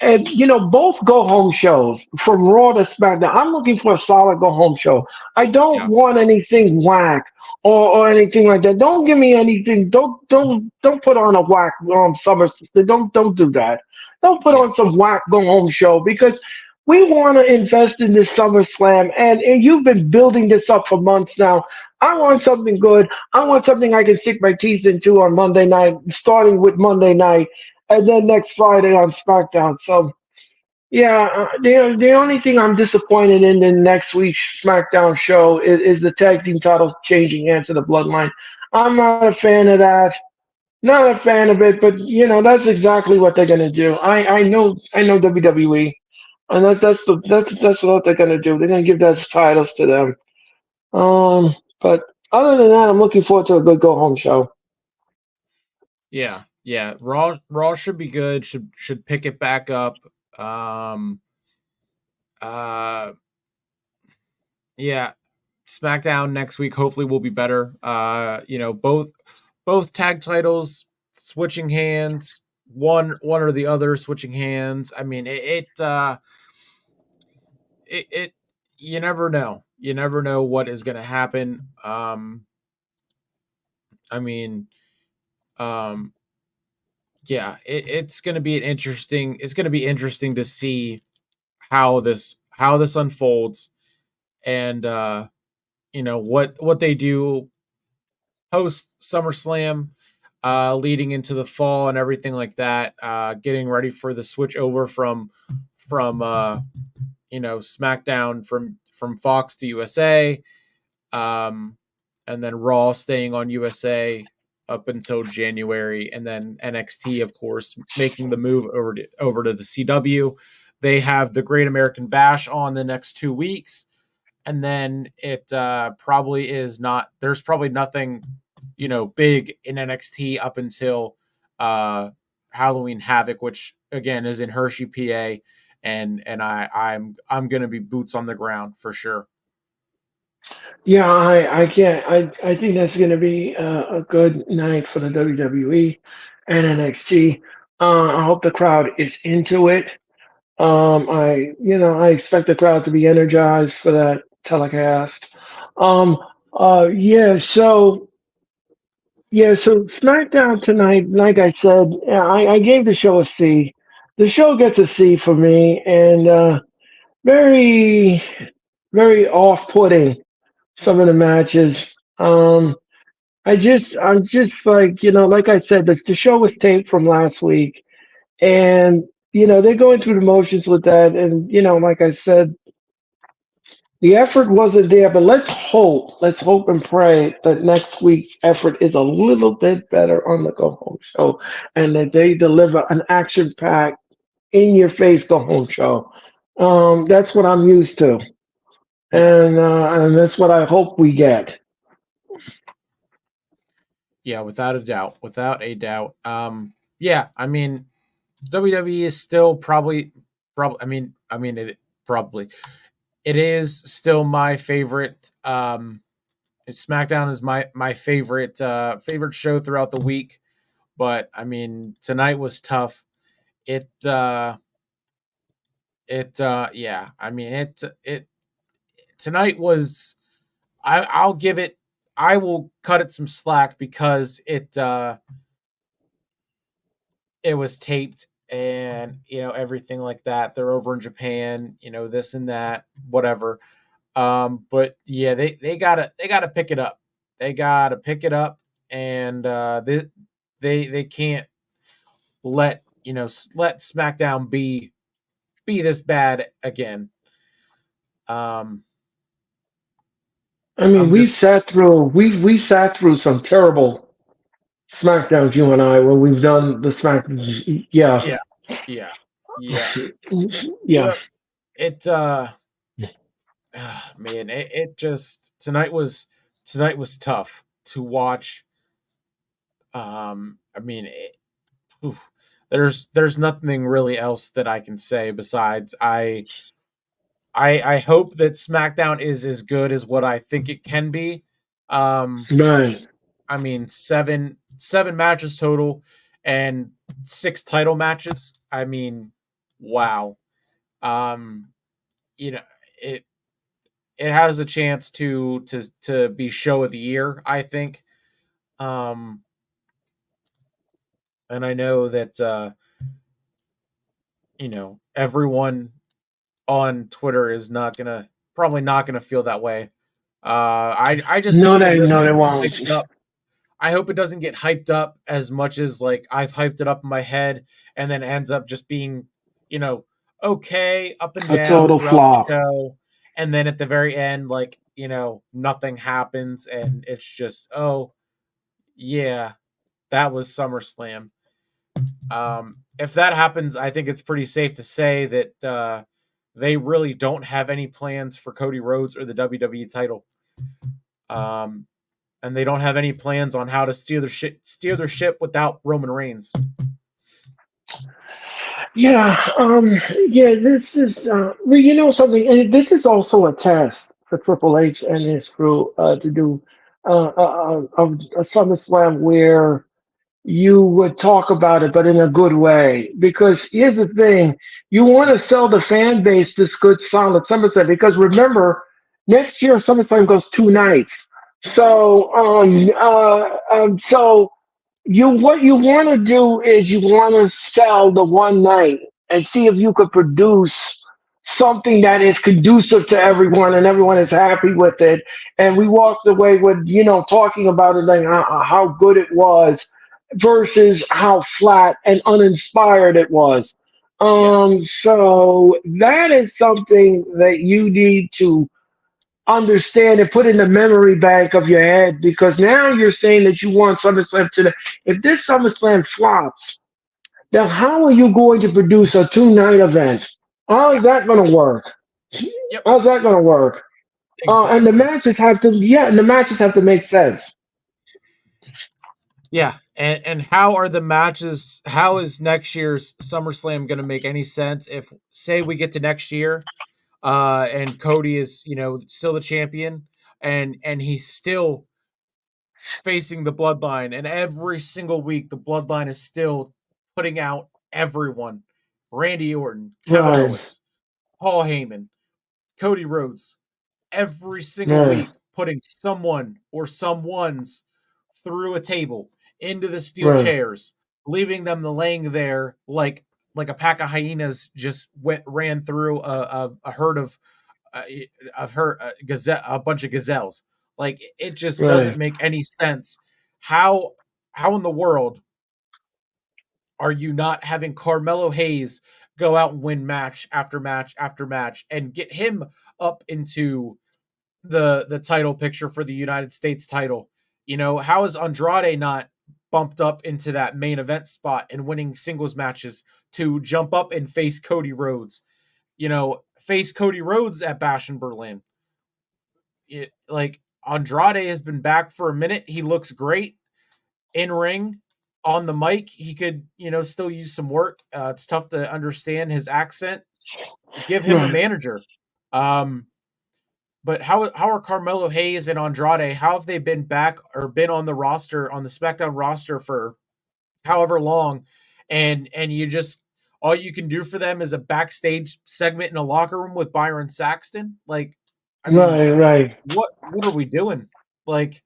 And both go home shows from Raw to SmackDown. I'm looking for a solid go home show. I don't Yeah. want anything whack or anything like that. Don't give me anything. Don't put on a whack summer. Don't do that. Don't put Yeah. on some whack go home show because we want to invest in this SummerSlam, and you've been building this up for months now. I want something good. I want something I can stick my teeth into on Monday night, starting with Monday night and then next Friday on SmackDown. So yeah, the only thing I'm disappointed in the next week's SmackDown show is the tag team titles changing hands to the Bloodline. I'm not a fan of that. Not a fan of it, but that's exactly what they're gonna do. I know WWE, and that's what they're gonna do. They're gonna give those titles to them. But other than that, I'm looking forward to a good go home show. Yeah. Yeah. Raw should be good. Should pick it back up. Um. Uh. Yeah. SmackDown next week hopefully will be better. Both tag titles switching hands, one or the other switching hands. I mean, it you never know. You never know what is going to happen. I mean, um, yeah, it's going to be an interesting. It's going to be interesting to see how this unfolds, and what they do post SummerSlam, leading into the fall and everything like that. Getting ready for the switch over from SmackDown from Fox to USA, um, and then Raw staying on USA up until January, and then NXT, of course, making the move over to the CW. They have the Great American Bash on the next 2 weeks, and then it probably is not. There's probably nothing, big in NXT up until uh, Halloween Havoc, which again is in Hershey, PA, and I'm gonna be boots on the ground for sure. Yeah, I can't. I think that's going to be a good night for the WWE and NXT. I hope the crowd is into it. I expect the crowd to be energized for that telecast. Um, so SmackDown tonight, like I said, I gave the show a C. The show gets a C for me, and very, very off-putting some of the matches. I'm just like, like I said, the show was taped from last week, and they're going through the motions with that, and like I said, the effort wasn't there. But let's hope and pray that next week's effort is a little bit better on the go home show, and that they deliver an action-packed, in-your-face go home show. That's what I'm used to, Yeah, and that's what I hope we get. yeah, without a doubt, without a doubt. Yeah, I mean, WWE is still probably. I mean, it probably it is still my favorite. SmackDown is my favorite show throughout the week. But I mean, tonight was tough. It yeah. I mean, it tonight was. I'll give it. I will cut it some slack because it was taped and everything like that. They're over in Japan. This and that, whatever. But yeah, they gotta pick it up. They gotta pick it up and they can't let let SmackDown be this bad again. Um, I mean, I'm just we sat through some terrible SmackDowns, you and I, when we've done the SmackDown. Yeah, yeah, yeah, yeah, yeah. yep. It man, it just tonight was tough to watch. I mean, oof. There's nothing really else that I can say besides I hope that SmackDown is as good as what I think it can be. Um, Right. I mean, seven matches total and six title matches. I mean, wow. Um, you know, it it has a chance to be show of the year, I think. Um, and I know that everyone on Twitter is not gonna probably not gonna feel that way. I just No, hope it they doesn't no, they get won't. hyped up. I hope it doesn't get hyped up as much as like I've hyped it up in my head, and then ends up just being, you know, okay, up and A down total throughout the flop. show, and then at the very end, like nothing happens, and it's just yeah, that was SummerSlam. If that happens, I think it's pretty safe to say that they really don't have any plans for Cody Rhodes or the WWE title. Um, and they don't have any plans on how to steer their ship without Roman Reigns. Yeah, yeah. This is, well, you know something, and this is also a test for Triple H and his crew to do a SummerSlam where you would talk about it, but in a good way. Because here's the thing: you want Yeah. to sell the fan base this good, solid SummerSlam. Because remember, next year SummerSlam goes 2 nights. So you what you want to do is you want to sell the one night and see if you could produce something that is conducive to everyone and everyone is happy with it. And we walked away with talking about it, like how good it was versus how flat and uninspired it was. Yes. So that is something that you need to understand and put in the memory bank of your head, because now you're saying that you want SummerSlam to the. If this SummerSlam flops, then how are you going to produce a 2 night event? How Yeah. is that going to work? Yep. How's that going to work? And the Exactly. matches have to, yeah, and the matches have to make sense. Yeah. And how are the matches? How is next year's SummerSlam going to make any sense if, say, we get to next year, and Cody is still the champion, and he's still facing the Bloodline, and every single week the Bloodline is still putting out everyone: Randy Orton, Kevin Right, Owens, Paul Heyman, Cody Rhodes, every single right, week putting someone or someones through a table into the steel right, chairs, leaving them laying there like a pack of hyenas just ran through a herd uh, of her gazelle, a bunch of gazelles. Like it just doesn't right. make any sense. How in the world are you not having Carmelo Hayes go out and win match after match after match and get him up into the title picture for the United States title? How is Andrade not bumped up into that main event spot and winning singles matches to jump up and face Cody Rhodes? Face Cody Rhodes at Bash in Berlin. Like Andrade has been back for a minute. He looks great in ring. On the mic, he could, still use some work. It's tough to understand his accent. Give him a Right. manager. Um, but how are Carmelo Hayes and Andrade? How have they been back or been on the roster on the SmackDown roster for however long, and you just all you can do for them is a backstage segment in a locker room with Byron Saxton? Like, I mean, Right, right, what are we doing? Like,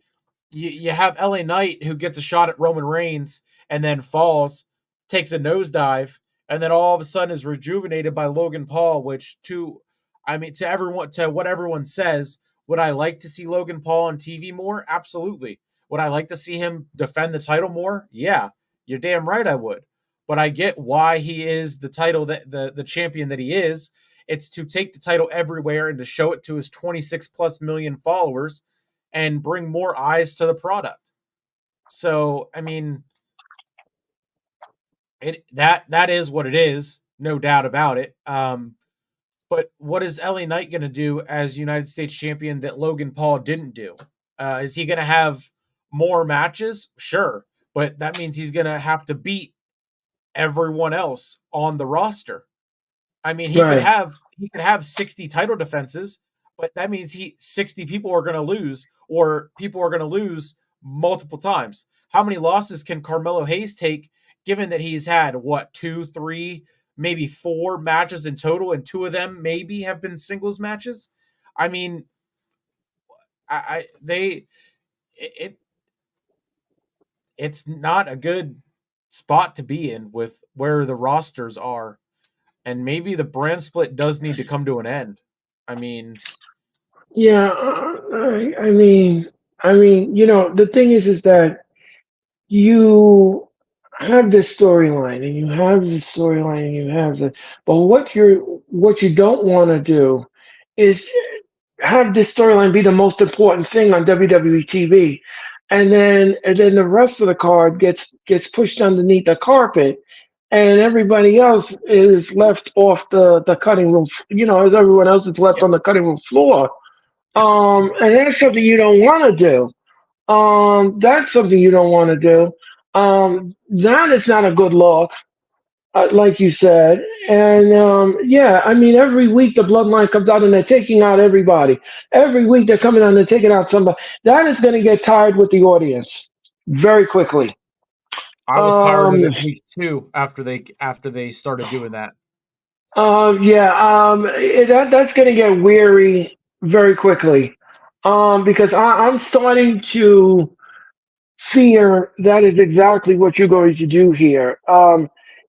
you have LA Knight who gets a shot at Roman Reigns and then falls, takes a nosedive, and then all of a sudden is rejuvenated by Logan Paul, which to what everyone says, would I like to see Logan Paul on TV more? Absolutely. Would I like to see him defend the title more? Yeah, you're damn right I would. But I get why he is the title that the champion that he is. It's to take the title everywhere and to show it to his 26 plus million followers and bring more eyes to the product. So, I mean, that is what it is, no doubt about it. But what is LA Knight going to do as United States champion that Logan Paul didn't do? Is he going to have more matches? Sure, but that means he's going to have to beat everyone else on the roster. I mean, Right. he could have 60 title defenses, but that means 60 people are going to lose, or people are going to lose multiple times. How many losses can Carmelo Hayes take, given that he's had what, two, three, maybe four matches in total, and two of them maybe have been singles matches? I mean, I they it it's not a good spot to be in with where the rosters are, and maybe the brand split does need to come to an end. I mean, Yeah. The thing is that you have this storyline and you have this storyline and you have the, but what you don't want to do is have this storyline be the most important thing on WWE TV, and then the rest of the card gets pushed underneath the carpet, and everybody else is left off the cutting room. Everyone else is left yeah, on the cutting room floor. And that's something you don't want to do. That's something you don't want to do. That is not a good look, like you said. And yeah, I mean, every week the bloodline comes out and they're taking out everybody. Every week they're coming out and they're taking out somebody. That is going to get tired with the audience very quickly. I was tired of Um, it week two after they started doing that. yeah, that's going to get weary very quickly. Because I'm starting to fear that is exactly what you're going to do here.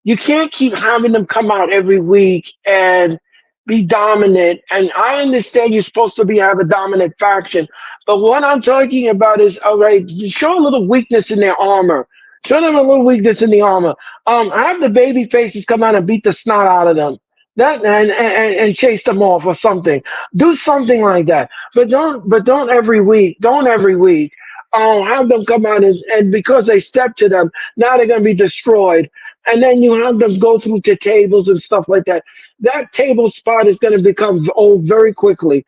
You can't keep having them come out every week and be dominant. And I understand you're supposed to have a dominant faction, but what I'm talking about is, all right, just show a little weakness in their armor. Show them a little weakness in the armor. Have the baby faces come out and beat the snot out of them. That and chase them off or something. Do something like that. But don't every week. Don't every week have them come out and because they stepped to them, now they're going to be destroyed. And then you have them go through the tables and stuff like that. That table spot is going to become old very quickly.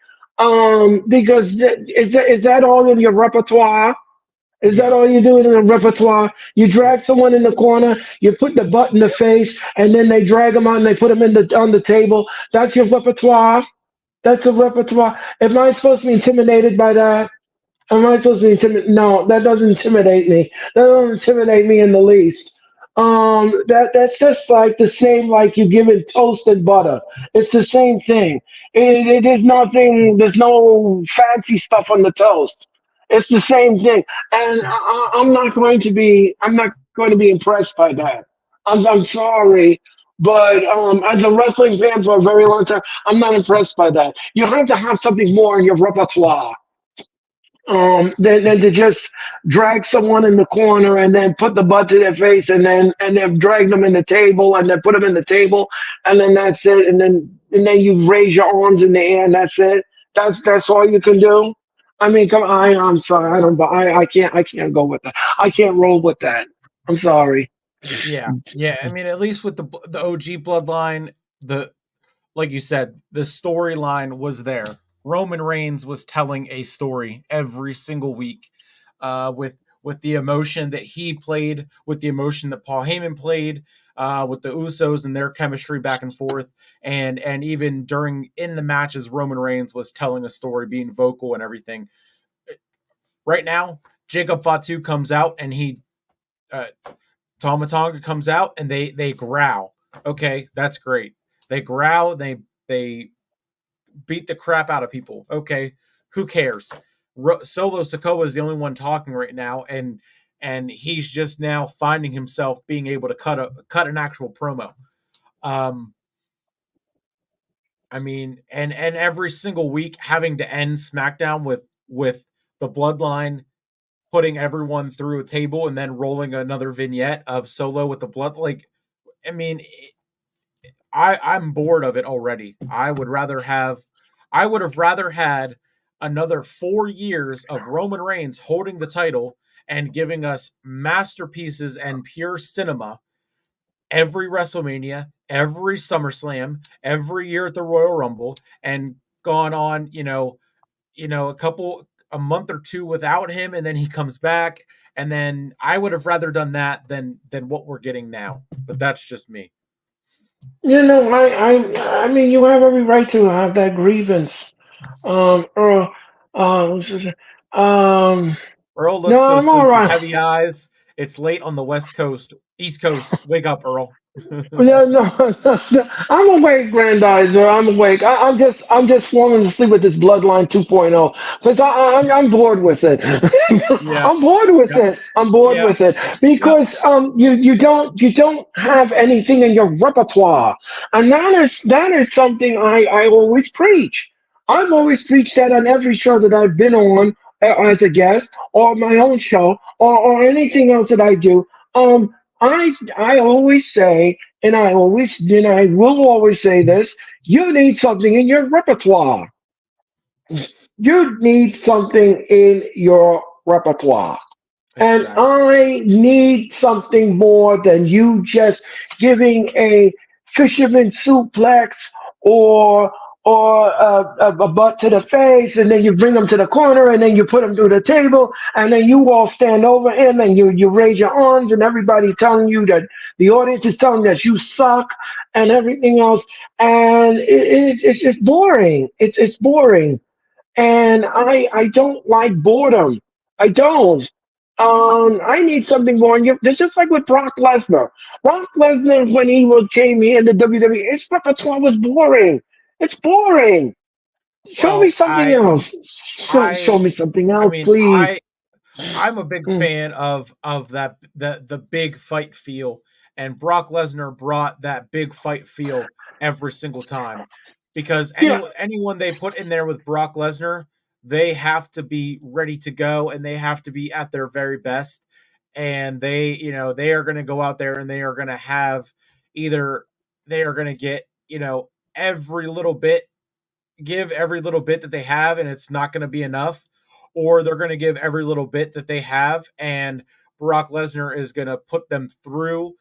Because is that all in your repertoire? Is that Yeah, all you do in the repertoire? You drag someone in the corner, you put the butt in the face, and then they drag them on and they put them on the table. That's your repertoire. That's a repertoire. Am I supposed to be intimidated by that? Am I supposed to be intimidated? No, that doesn't intimidate me. That doesn't intimidate me in the least. That's just like the same like you give it toast and butter. It's the same thing. It is nothing. There's no fancy stuff on the toast. It's the same thing, and I'm not going to be. I'm not going to be impressed by that. I'm sorry, but as a wrestling fan for a very long time, I'm not impressed by that. You have to have something more in your repertoire than to just drag someone in the corner and then put the butt to their face and then drag them in the table and then put them in the table and then that's it and then you raise your arms in the air and that's it. That's all you can do. I mean, come on. I'm sorry. I don't. I can't go with that. I can't roll with that. I'm sorry. yeah, yeah. I mean, at least with the OG bloodline, the like you said, the storyline was there. Roman Reigns was telling a story every single week, with the emotion that he played, with the emotion that Paul Heyman played, with the Usos and their chemistry back and forth, and even during in the matches, Roman Reigns was telling a story, being vocal and everything. Right now, Jacob Fatu comes out and he uh, Tama Tonga comes out and they growl. Okay, that's great. They growl. They beat the crap out of people. Okay, who cares? Solo Sokoa is the only one talking right now, and he's just now finding himself being able to cut an actual promo. Um, I mean, and every single week having to end SmackDown with the Bloodline putting everyone through a table and then rolling another vignette of Solo with the blood. Like, I mean, I'm bored of it already. I would have rather had another 4 years of Roman Reigns holding the title and giving us masterpieces and pure cinema every WrestleMania, every SummerSlam, every year at the Royal Rumble, and gone on, a month or two without him, and then he comes back, and then I would have rather done that than what we're getting now. But that's just me. I mean, you have every right to have that grievance. Earl, what's his name? um, Earl looks no, so I'm all sleepy, right. heavy eyes. It's late on the West Coast, East Coast. Wake up, Earl. No, no, I'm awake, Grandizer. I'm awake. I'm just falling asleep with this Bloodline 2.0 because I'm bored with it. Yeah. I'm bored with Yep. it. I'm bored Yeah. with it Yep. because you don't have anything in your repertoire, and that is something I always preach. I've always preached that on every show that I've been on as a guest, or my own show, or anything else that I do. I always say, and I will always say this: you need something in your repertoire. You need something in your repertoire. And Exactly. I need something more than you just giving a fisherman suplex or a butt to the face, and then you bring him to the corner, and then you put him through the table, and then you all stand over him, and you raise your arms, and everybody's telling you that the audience is telling you that you suck, and everything else, and it's just boring. It's boring, and I don't like boredom. I don't. I need something more. And it's just like with Brock Lesnar. Brock Lesnar, when came here in the WWE, his repertoire was boring. It's boring. Show me Well, something else. Show I, me something I else, mean, please. I'm a big Mm. fan of that the big fight feel, and Brock Lesnar brought that big fight feel every single time. Because Yeah, anyone they put in there with Brock Lesnar, they have to be ready to go and they have to be at their very best. And they are going to go out there and they are going to have either they are going to get, every little bit give every little bit that they have and it's not going to be enough, or they're going to give every little bit that they have and Brock Lesnar is going to put them through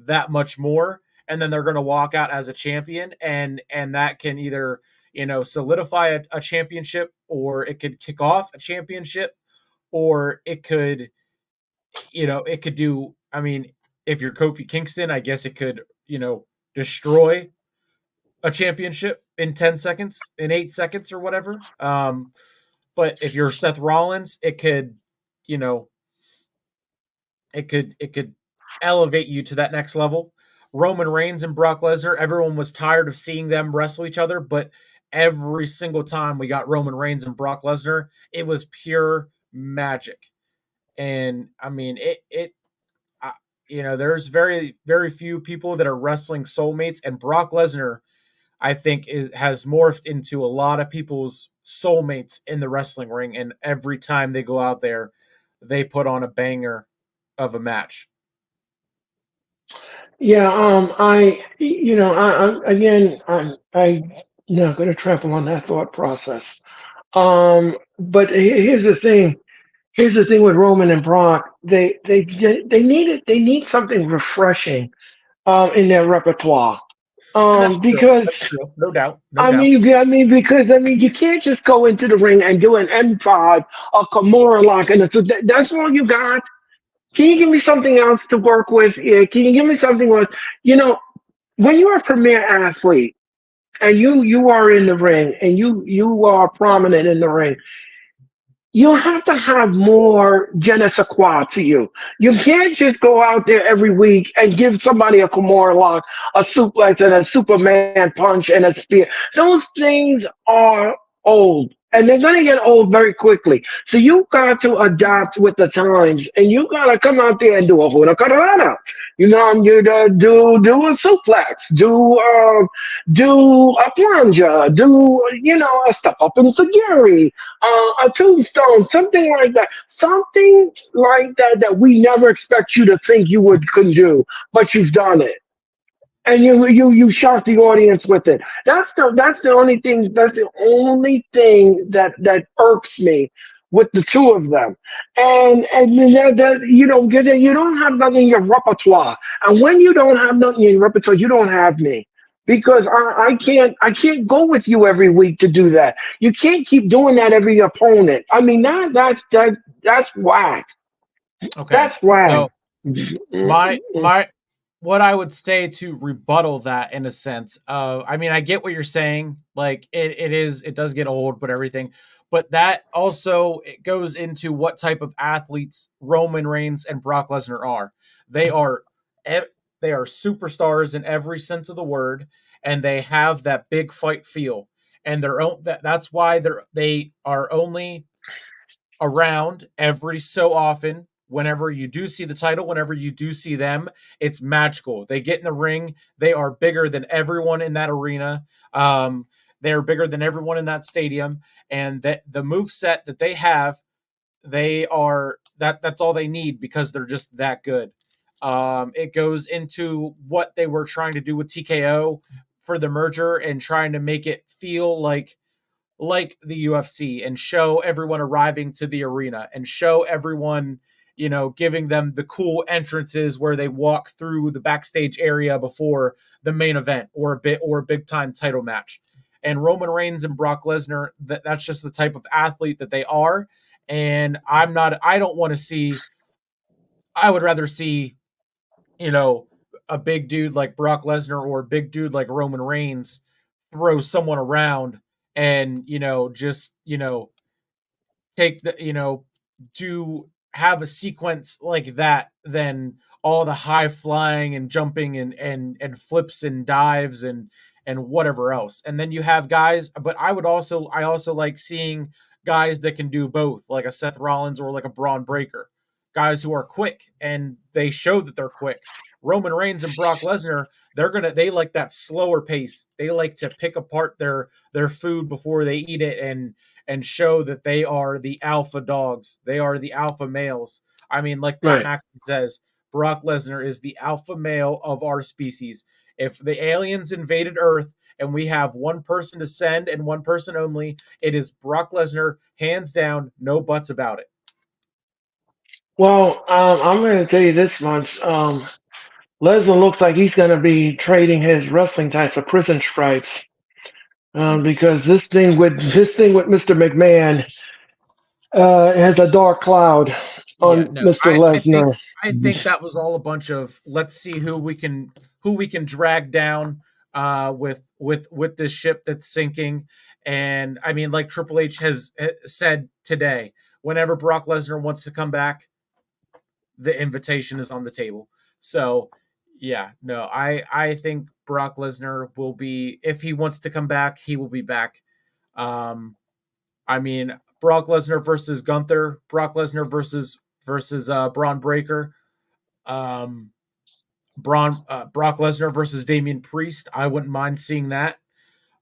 that much more, and then they're going to walk out as a champion, and that can either solidify a championship, or it could kick off a championship, or it could do, I mean, if you're Kofi Kingston, I guess it could destroy a championship in 10 seconds, in 8 seconds or whatever. But if you're Seth Rollins, you know, it could elevate you to that next level. Roman Reigns and Brock Lesnar, everyone was tired of seeing them wrestle each other, but every single time we got Roman Reigns and Brock Lesnar, it was pure magic. And I mean, I, there's very very few people that are wrestling soulmates, and Brock Lesnar, I think, has morphed into a lot of people's soulmates in the wrestling ring, and every time they go out there, they put on a banger of a match. yeah. Again, I'm not going to trample on that thought process. But here's the thing. Here's the thing with Roman and Brock. They need something refreshing in their repertoire. And that's true. Because That's true. No doubt. No doubt. because you can't just go into the ring and do an M5, a Kimura lock, and that's all you got. Can you give me something else to work with? Yeah, can you give me something else? You know, when you're a premier athlete and you are in the ring and you are prominent in the ring, you have to have more je ne sais quoi to you. You can't just go out there every week and give somebody a Kimura lock, a suplex, and a Superman punch and a spear. Those things are old. and they're going to get old very quickly. So you got to adapt with the times, and you got to come out there and do a hula carrera. You know, you do a suplex, do a plunger, do a step up in security, a tombstone, something like that, that we never expect you to think you would could do, but you've done it and you shock the audience with it. That's the only thing. That's the only thing that irks me with the two of them. And you don't have nothing in your repertoire. And when you don't have nothing in your repertoire, you don't have me. Because I can't go with you every week to do that. You can't keep doing that every opponent. I mean that's whack. Okay. That's whack. So my what I would say to rebuttal that in a sense, I mean, I get what you're saying. Like it does get old, but everything. But that also it goes into what type of athletes Roman Reigns and Brock Lesnar are. They are e- they are superstars in every sense of the word, and they have that big fight feel. And that's why they are only around every so often. Whenever you do see the title, whenever you do see them, it's magical. They get in the ring, they are bigger than everyone in that arena. They're bigger than everyone in that stadium, and that the move set that they have, that's all they need because they're just that good. It goes into what they were trying to do with TKO for the merger and trying to make it feel like the UFC and show everyone arriving to the arena and show everyone, giving them the cool entrances where they walk through the backstage area before the main event or a big time title match. And Roman Reigns and Brock Lesnar, that's just the type of athlete that they are. And I don't want to see, I would rather see, you know, a big dude like Brock Lesnar or a big dude like Roman Reigns throw someone around and, just, take the, do have a sequence like that than all the high flying and jumping and flips and dives and whatever else. And then you have guys, but I also like seeing guys that can do both, like a Seth Rollins or like a Braun Breaker, guys who are quick and they show that they're quick. Roman Reigns and Brock Lesnar, they like that slower pace. They like to pick apart their food before they eat it and show that they are the alpha dogs. They are the alpha males. I mean, like Pat Right. McAfee says, Brock Lesnar is the alpha male of our species. If the aliens invaded Earth and we have one person to send and one person only, it is Brock Lesnar, hands down, no buts about it. Well, I'm going to tell you this much. Lesnar looks like he's going to be trading his wrestling ties for prison stripes, because this thing with Mr. McMahon has a dark cloud Yeah, on no, Mr. Lesnar. I think that was all a bunch of let's see who we can drag down with this ship that's sinking. And I mean, like Triple H has said today, whenever Brock Lesnar wants to come back, the invitation is on the table. So yeah, no, I think Brock Lesnar will be, if he wants to come back, he will be back. Um, I mean, Brock Lesnar versus Gunther, Brock Lesnar versus Braun Breaker, um, Brock Lesnar versus Damian Priest. I wouldn't mind seeing that.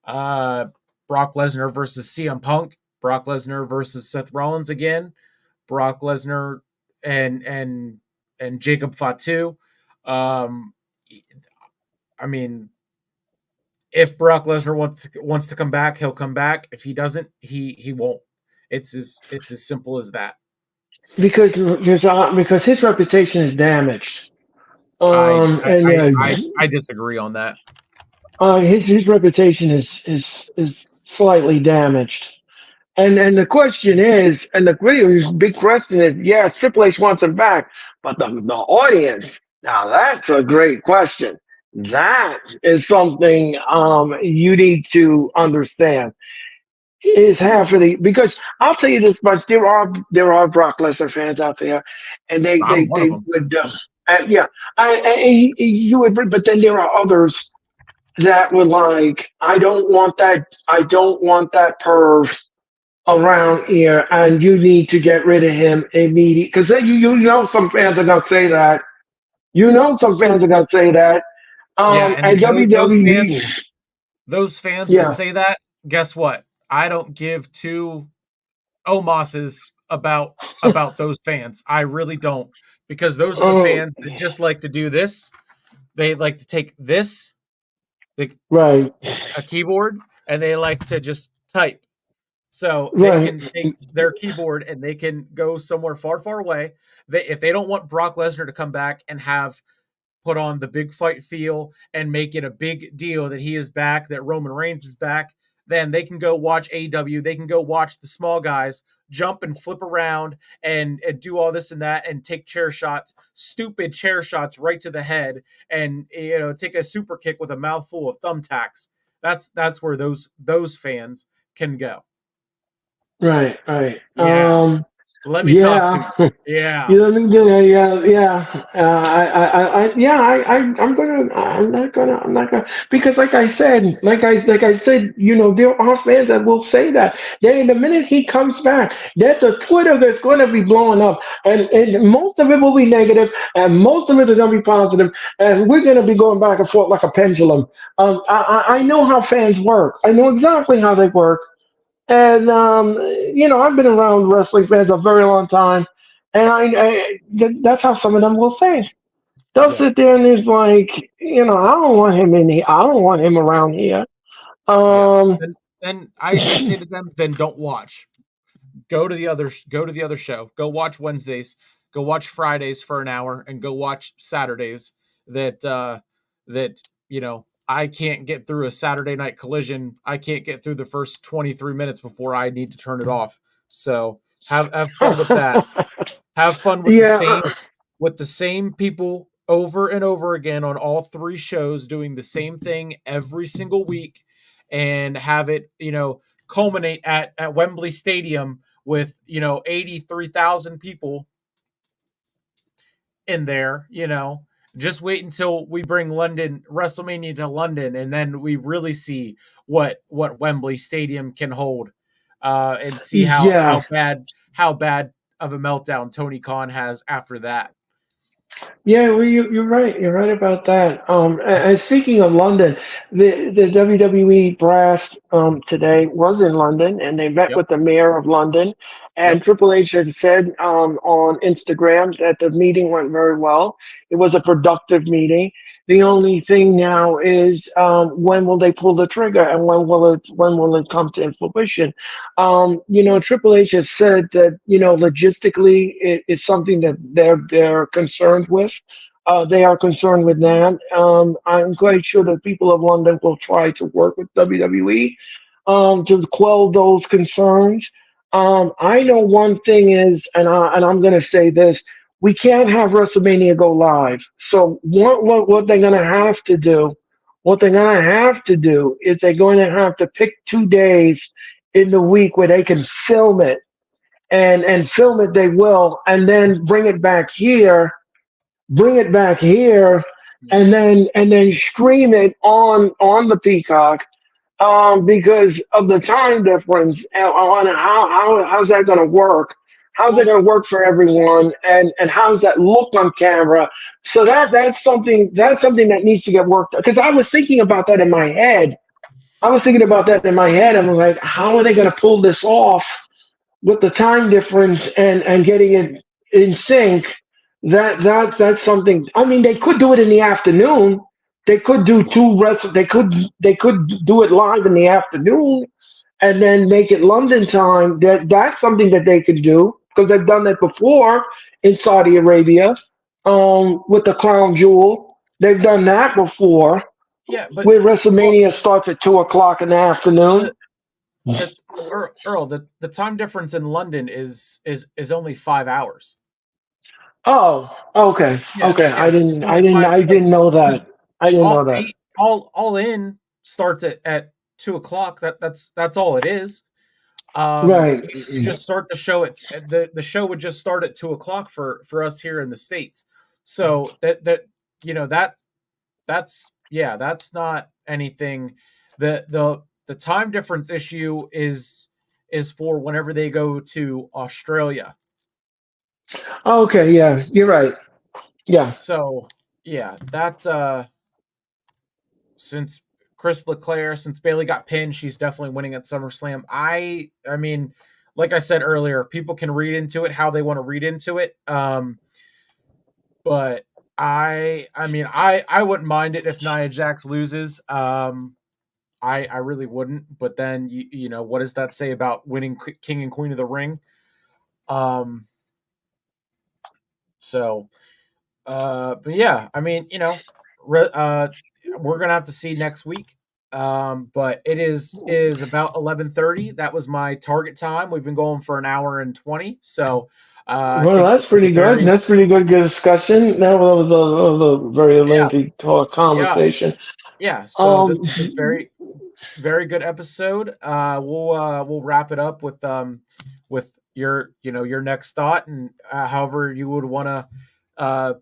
Uh, Brock Lesnar versus CM Punk, Brock Lesnar versus Seth Rollins again, Brock Lesnar and and and Jacob Fatu. Um, I mean, if Brock Lesnar wants to come back, he'll come back. If he doesn't, he won't. It's as simple as that. Because his reputation is damaged. I I And I I disagree on that. his reputation is slightly damaged. And the question is, and the really big question is, yes, Triple H wants him back, but the audience, now that's a great question. That is something you need to understand. Is half of the, because I'll tell you this much, there are Brock Lesnar fans out there, and they I'm they one of they them. would yeah, you would, but then there are others that would like, I don't want that perv around here, and you need to get rid of him immediately. Because then you know some fans are gonna say that. You know some fans are gonna say that. Yeah, And and WWE, those fans that yeah, say that, guess what? I don't give two Omos's about those fans. I really don't, because those are the um, fans that just like to do this. They like to take this, the right, a keyboard, and they like to just type. So they right, can take their keyboard and they can go somewhere far, far away. If they don't want Brock Lesnar to come back and have put on the big fight feel and make it a big deal that he is back, that Roman Reigns is back, then they can go watch AEW. They can go watch the small guys jump and flip around and do all this and that and take chair shots, stupid chair shots right to the head, and take a super kick with a mouthful of thumbtacks. That's where those fans can go. right, right. Yeah, let me talk to Yeah. you. Yeah, You know what I mean? Yeah, yeah, yeah. Yeah. I'm not gonna. I'm not gonna. Because, like I said, there are fans that will say that. Then, the minute he comes back, there's a Twitter that's going to be blowing up, and most of it will be negative, and most of it is going to be positive, and we're going to be going back and forth like a pendulum. I know how fans work. I know exactly how they work. And I've been around wrestling fans a very long time, and that's how some of them will think. They'll yeah, sit there and it's like, I don't want him in here. I don't want him around here. yeah. Um, Then I say to them, then don't watch. Go to the other show. Go watch Wednesdays. Go watch Fridays for an hour, and go watch Saturdays. That I can't get through a Saturday Night Collision. I can't get through the first 23 minutes before I need to turn it off. So have fun with that. Have fun with the yeah, same people over and over again on all three shows, doing the same thing every single week, and have it culminate at Wembley Stadium with 83,000 people in there. Just wait until we bring London WrestleMania to London, and then we really see what Wembley Stadium can hold, and see how yeah. how bad how bad of a meltdown Tony Khan has after that. Yeah, well, you're right. You're right about that. And speaking of London, the WWE brass today was in London, and they met Yep. with the mayor of London. And Yep. Triple H had said on Instagram that the meeting went very well. It was a productive meeting. The only thing now is when will they pull the trigger, and when will it come to fruition? Triple H has said that logistically it's something that they're concerned with. They are concerned with that. I'm quite sure that people of London will try to work with WWE to quell those concerns. I know one thing is, and I'm going to say this: we can't have WrestleMania go live. So what they're going to have to do, what they're going to have to do is they're going to have to pick 2 days in the week where they can film it, and film it they will, and then bring it back here, and then stream it on the Peacock, because of the time difference, and on how's that going to work. How's it Well, going to work for everyone, and how's that look on camera? So that's something that needs to get worked out. Because I was thinking about that in my head. I'm like, how are they going to pull this off with the time difference, and getting it in sync? That's something. I mean, they could do it in the afternoon. They could do two rest. They could do it live in the afternoon, and then make it London time. That's something that they could do, because they've done that before in Saudi Arabia, with the Crown Jewel. They've done that before, yeah, but where well, WrestleMania starts at 2 o'clock in the afternoon. the Earl, the time difference in London is only 5 hours. Oh, okay, Yeah, okay. yeah, I it's didn't, I only didn't, five. I So didn't know that. this I didn't know all that. eight all in starts at 2 o'clock. That's all it is. Right. You just start the show at the show would just start at 2 o'clock for us here in the States. So you know that that's not anything. The time difference issue is for whenever they go to Australia. Okay, yeah, you're right. Yeah. So yeah, that since Chris Leclerc, since Bailey got pinned, she's definitely winning at SummerSlam. I mean, like I said earlier, people can read into it how they want to read into it. But I mean, I wouldn't mind it if Nia Jax loses. I really wouldn't. But then you know what does that say about winning King and Queen of the Ring? Um, so but yeah, I mean, you know, we're gonna have to see next week. But it is about 11:30. That was my target time. We've been going for an hour and 20, so I Well, think that's this was a pretty good. very That's pretty good discussion. That was a very yeah lengthy talk yeah conversation. yeah. So Um, this was a very good episode. We'll wrap it up with your your next thought and however you would want to uh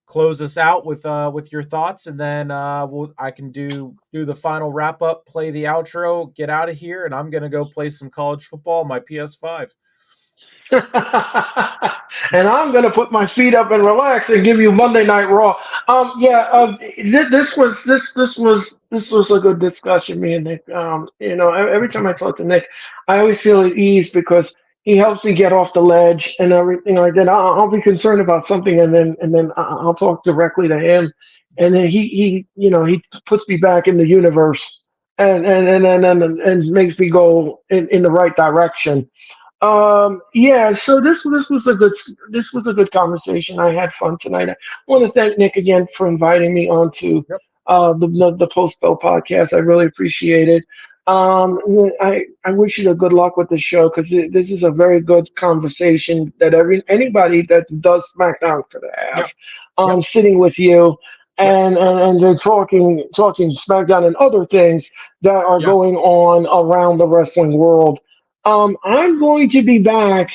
close us out with your thoughts, and then I can do the final wrap up, play the outro, get out of here, and I'm gonna go play some college football on my PS5. and I'm gonna put my feet up and relax and give you Monday Night Raw. Yeah. This was a good discussion, me and Nick. Every time I talk to Nick, I always feel at ease because he helps me get off the ledge and everything like that. I'll be concerned about something, and then I'll talk directly to him, and then he puts me back in the universe and makes me go in the right direction. Yeah, so this was a good conversation. I had fun tonight. I want to thank Nick again for inviting me onto Yep. the Post Bill podcast. I really appreciate it. I wish you the good luck with the show because this is a very good conversation that anybody that does SmackDown could have. Yep. Yep. Sitting with you Yep. and then talking SmackDown and other things that are Yeah. going on around the wrestling world. I'm going to be back.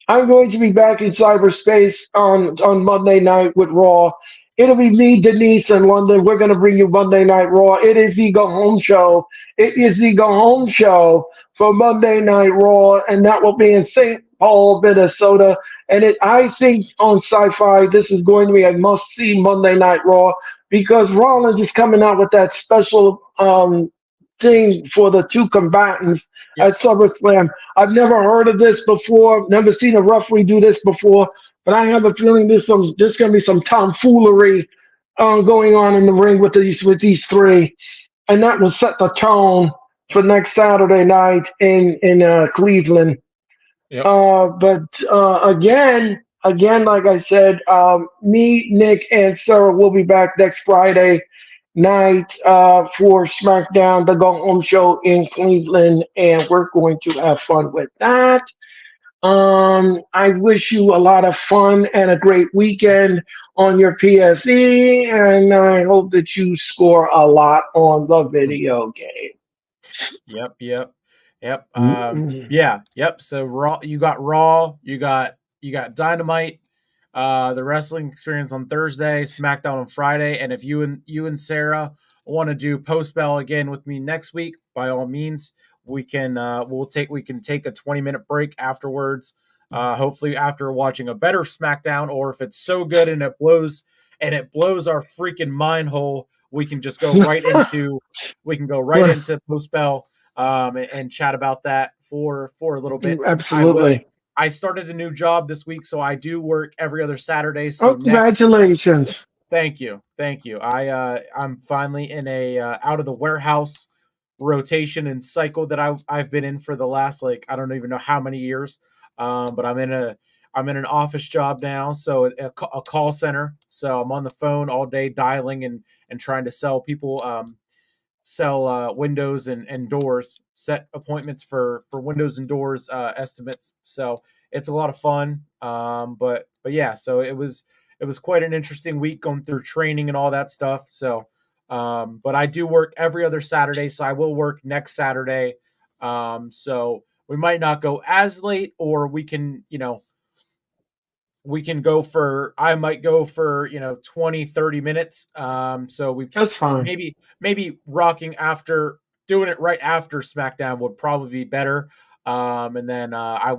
I'm going to be back in cyberspace on Monday night with Raw. It'll be me, Denise, in London. We're going to bring you Monday Night Raw. It is the go home show. It is the go home show for Monday Night Raw, and that will be in St. Paul, Minnesota. And I think on Sci-Fi, this is going to be a must-see Monday Night Raw because Rollins is coming out with that special thing for the two combatants at Yep. SummerSlam. I've never heard of this before, never seen a referee do this before, but I have a feeling there's going to be some tomfoolery going on in the ring with these three, and that will set the tone for next Saturday night in Cleveland. Yep. But again, like I said, me, Nick, and Sarah will be back next Friday night for SmackDown, the Go Home Show in Cleveland, and we're going to have fun with that. I wish you a lot of fun and a great weekend on your PSE, and I hope that you score a lot on the video game. Yep. Yep. Yep. Mm-mm. Yeah. Yep. So Raw, you got Dynamite, the wrestling experience on Thursday, SmackDown on Friday, and if you and Sarah want to do post bell again with me next week, by all means, we can take a 20-minute break afterwards. Hopefully after watching a better SmackDown, or if it's so good and it blows our freaking mind hole, we can go right into post bell and chat about that for a little bit since Absolutely. I started a new job this week, so I do work every other Saturday. So Oh, next, congratulations. thank you. I'm finally in a out of the warehouse rotation and cycle that I've been in for the last, like, I don't even know how many years. But I'm in an office job now, so a call center. So I'm on the phone all day dialing and trying to sell people sell windows and doors, set appointments for windows and doors estimates. So it's a lot of fun. But yeah, so it was quite an interesting week going through training and all that stuff. So but I do work every other Saturday, so I will work next Saturday. So we might not go as late, or we can go for I might go for 20, 30 minutes. So we That's fine. maybe rocking after doing it right after SmackDown would probably be better. and then I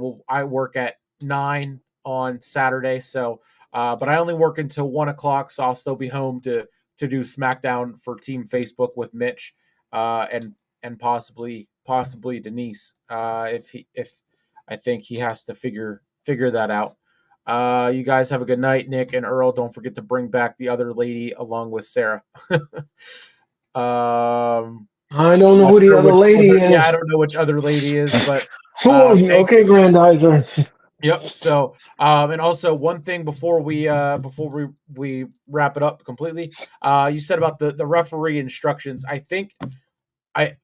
work at 9 on Saturday. So, but I only work until 1 o'clock, so I'll still be home to do SmackDown for Team Facebook with Mitch, and possibly Denise, if I think he has to figure that out. You guys have a good night, Nick and Earl. Don't forget to bring back the other lady along with Sarah. I don't know Not who the sure other which lady other. is. Yeah, I don't know which other lady is, but Oh, thank. okay, Grandizer. Yep. So, and also one thing before we wrap it up completely, you said about the referee instructions. I think I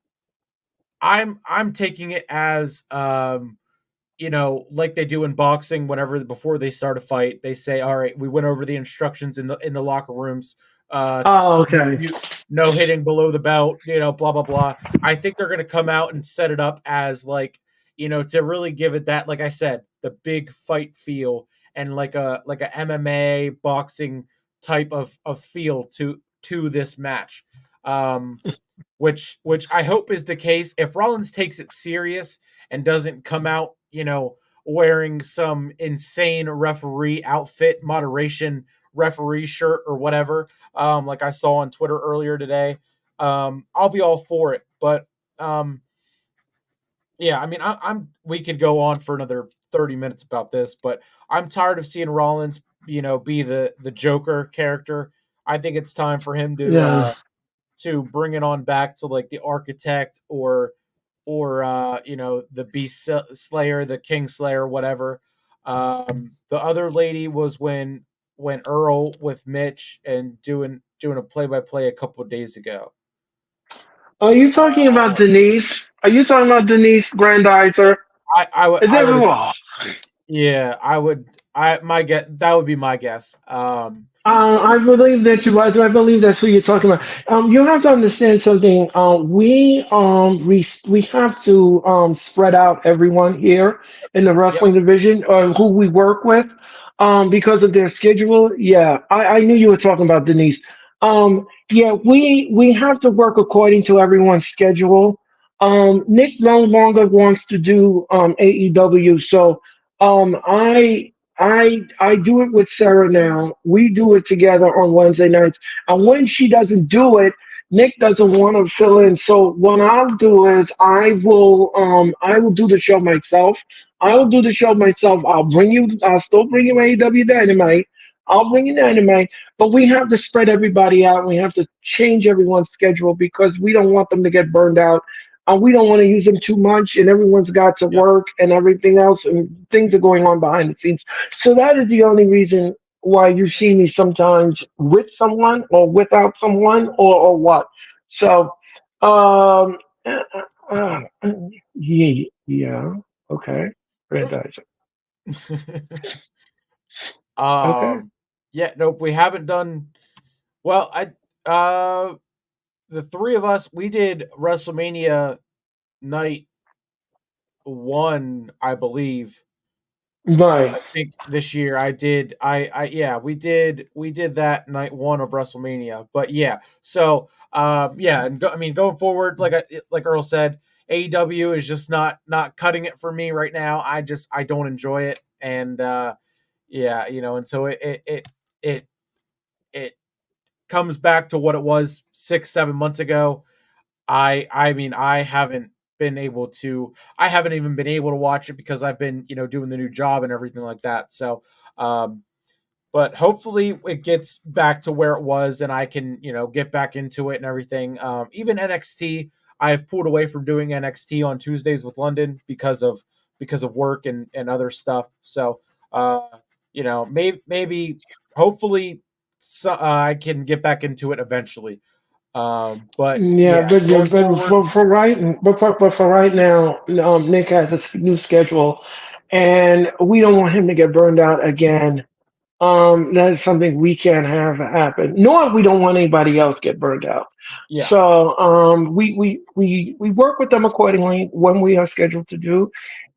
I'm taking it as like they do in boxing, whenever before they start a fight, they say, "All right, we went over the instructions in the locker rooms. Uh, Oh, okay. no hitting below the belt, blah blah blah." I think they're going to come out and set it up as like, to really give it that, like I said, the big fight feel, and like a MMA boxing type of feel to this match. Um, which I hope is the case. If Rollins takes it serious and doesn't come out, wearing some insane referee outfit, moderation referee shirt or whatever, like I saw on Twitter earlier today, I'll be all for it. But yeah, I mean, I'm. We could go on for another 30 minutes about this, but I'm tired of seeing Rollins, be the Joker character. I think it's time for him Yeah. to bring it on back to like the architect, or the beast slayer, the king slayer, whatever. The other lady was when Earl with Mitch and doing a play-by-play a couple of days ago. Are you talking about Denise? Are you talking about Denise Grandizer? Is I it? would Oh, Yeah, I would. I my guess that would be my guess. I believe that you. I believe that's who you're talking about. You have to understand something. We have to spread out everyone here in the Yep. wrestling division, who we work with, because of their schedule. Yeah, I knew you were talking about Denise. Yeah, we have to work according to everyone's schedule. Nick no longer wants to do AEW, so I do it with Sarah now. We do it together on Wednesday nights. And when she doesn't do it, Nick doesn't want to fill in. So what I'll do is I will do the show myself. I will do the show myself. I'll still bring you AEW Dynamite. I'll bring you Dynamite, but we have to spread everybody out. We have to change everyone's schedule because we don't want them to get burned out. We don't want to use them too much, and everyone's got to Yep. work and everything else, and things are going on behind the scenes. So that is the only reason why you see me sometimes with someone or without someone or what. So, um, uh, yeah, yeah, okay, Grandizer. Okay. um. Yeah. Nope. We haven't done well. The three of us, we did WrestleMania night one, I believe. Right. I think this year I did. Yeah, we did that night one of WrestleMania. But yeah, so yeah, and I mean, going forward, like Earl said, AEW is just not cutting it for me right now. I don't enjoy it, and yeah, and so it it comes back to what it was 6 7 months ago. I mean, I haven't even been able to watch it because I've been, doing the new job and everything like that. So, um, but hopefully it gets back to where it was and I can, get back into it and everything. Even NXT, I've pulled away from doing NXT on Tuesdays with London because of work and other stuff. So, maybe hopefully I can get back into it eventually. But Yeah, yeah, going but forward, for right now, Nick has a new schedule, and we don't want him to get burned out again. That's something we can't have happen. Nor we don't want anybody else get burned out. yeah, So we work with them accordingly when we are scheduled to do.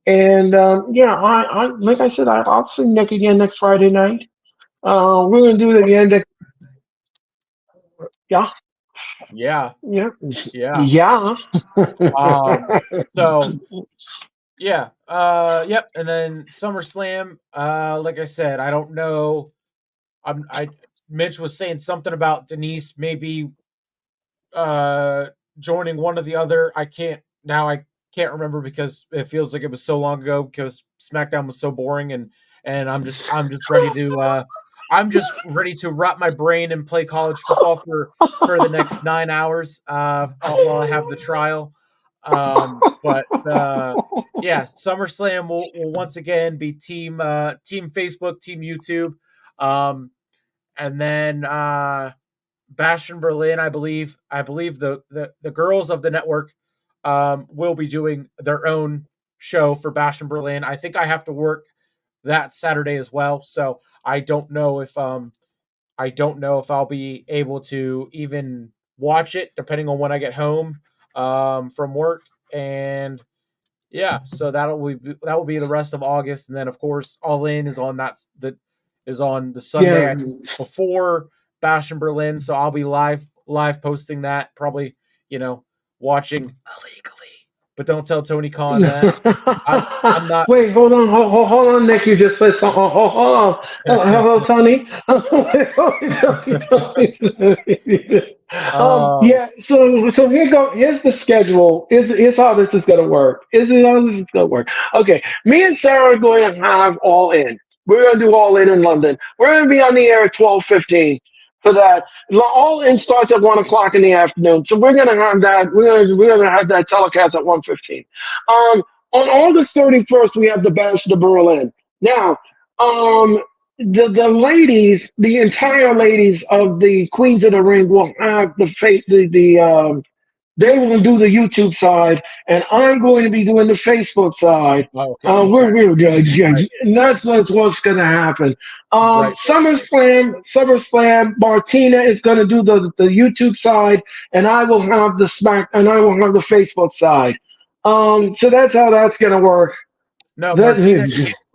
And yeah, I like I said, I'll see Nick again next Friday night. We're gonna do it again. Yeah, yeah, yeah, yeah. yeah. Um, so Yeah. Yep. And then SummerSlam. Like I said, I don't know. I Mitch was saying something about Denise maybe uh joining one or the other. I can't remember because it feels like it was so long ago because SmackDown was so boring and I'm just ready to wrap my brain and play college football for the next 9 hours while I have the trial. But yeah, SummerSlam will once again be team Facebook, team YouTube. Um and then Bash in Berlin, I believe the girls of the network will be doing their own show for Bash in Berlin. I think I have to work that Saturday as well, so I don't know if I'll be able to even watch it, depending on when I get home from work. And yeah, so that will be the rest of August, and then of course All In is on the Yeah, Sunday before Bash in Berlin. So I'll be live posting that, probably you know watching illegally, but don't tell Tony Khan that. I'm not. Wait, hold on, Nick. You just said something. Hold on. Hello, Tony. um, Yeah. So here's the schedule. Here's how this is gonna work. Is it how this is gonna work? Okay. Me and Sarah are going to have All In. We're gonna do All In London. We're gonna be on the air at 12:15 for that. All In starts at 1 o'clock in the afternoon. So we're gonna have that. We're gonna have that telecast at 1:15. Um, on August 31st, we have the Bash de Berlin. Now, um, the ladies, the entire ladies of the Queens of the Ring will have they will do the YouTube side, and I'm going to be doing the Facebook side. okay, okay, Yeah, right, and that's what's going to happen. right. SummerSlam. Martina is going to do the YouTube side, and I will have the Facebook side. So that's how that's going to work. No, That,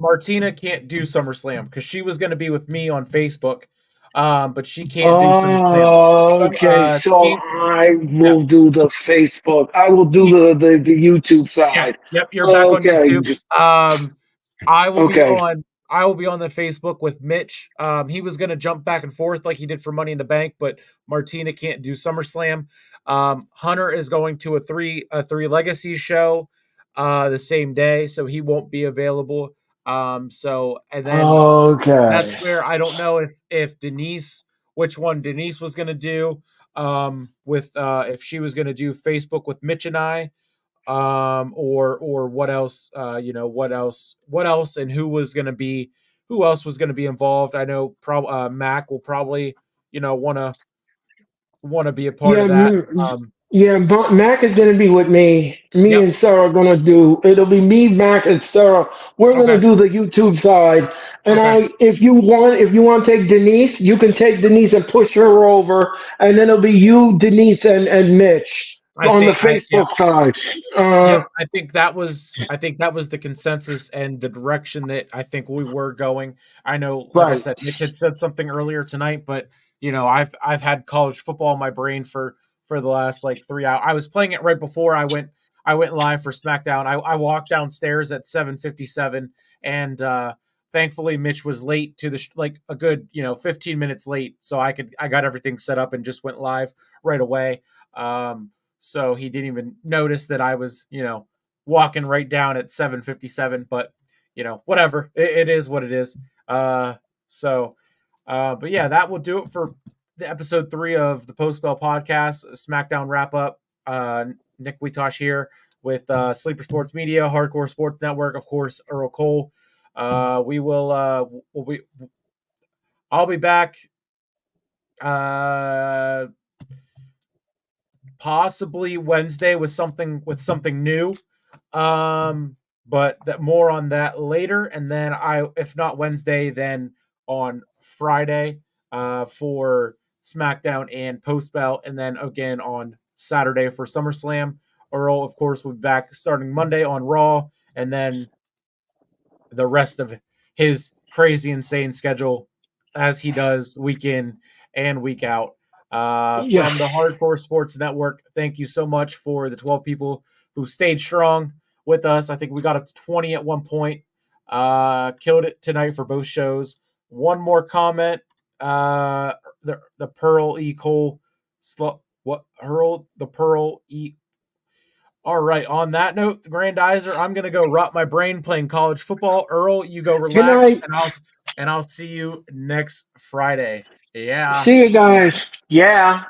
Martina can't do SummerSlam because she was going to be with me on Facebook, but she can't do SummerSlam. okay, so Team, I yeah, will do the Facebook. I will do team, the YouTube yeah, side. yep. You're back on Okay, YouTube. I will be okay. on. I will be on the Facebook with Mitch. He was going to jump back and forth like he did for Money in the Bank, but Martina can't do SummerSlam. Hunter is going to a three legacies show the same day, so he won't be available. So and then that's Okay. where I don't know if Denise, which one Denise was going to do, with if she was going to do Facebook with Mitch and I, or what else, what else, and who else was going to be involved. I know Mac will probably want to be a part Yeah, of that. yeah. Mac is gonna be with me. Me Yep. and Sarah are gonna do. It'll be me, Mac, and Sarah. We're gonna Okay. do the YouTube side. And Okay. if you want to take Denise, you can take Denise and push her over, and then it'll be you, Denise, and Mitch I on the think I yeah. Facebook side. Yep, I think that was the consensus and the direction that I think we were going. I know, like I Right. said, Mitch had said something earlier tonight, but I've had college football in my brain for the last like 3 hours. I was playing it right before I went live for SmackDown. I walked downstairs at 7:57, and thankfully Mitch was late to like a good 15 minutes late, so I got everything set up and just went live right away. So he didn't even notice that I was, walking right down at 7:57. But whatever. It is what it is. Uh, so, but yeah, that will do it for the episode 3 of the Post Bell podcast, SmackDown wrap up. Nick Witosh here with Sleeper Sports Media, Hardcore Sports Network, of course, Earl Cole. We will. We'll be. I'll be back. Uh, Possibly Wednesday with something new. Um, but that more on that later, and then if not Wednesday, then on Friday for SmackDown and Post Bell, and then again on Saturday for SummerSlam. Earl, of course, will be back starting Monday on Raw, and then the rest of his crazy, insane schedule as he does week in and week out. Yeah. From the Hardcore Sports Network, thank you so much for the 12 people who stayed strong with us. I think we got up to 20 at one point. Killed it tonight for both shows. One more comment. The Pearl E. Cole. What? Hurl the Pearl E. All right. On that note, Grandizer, I'm gonna go rot my brain playing college football. Earl, you go Good relax, night. and I'll see you next Friday. Yeah. See you guys. Yeah.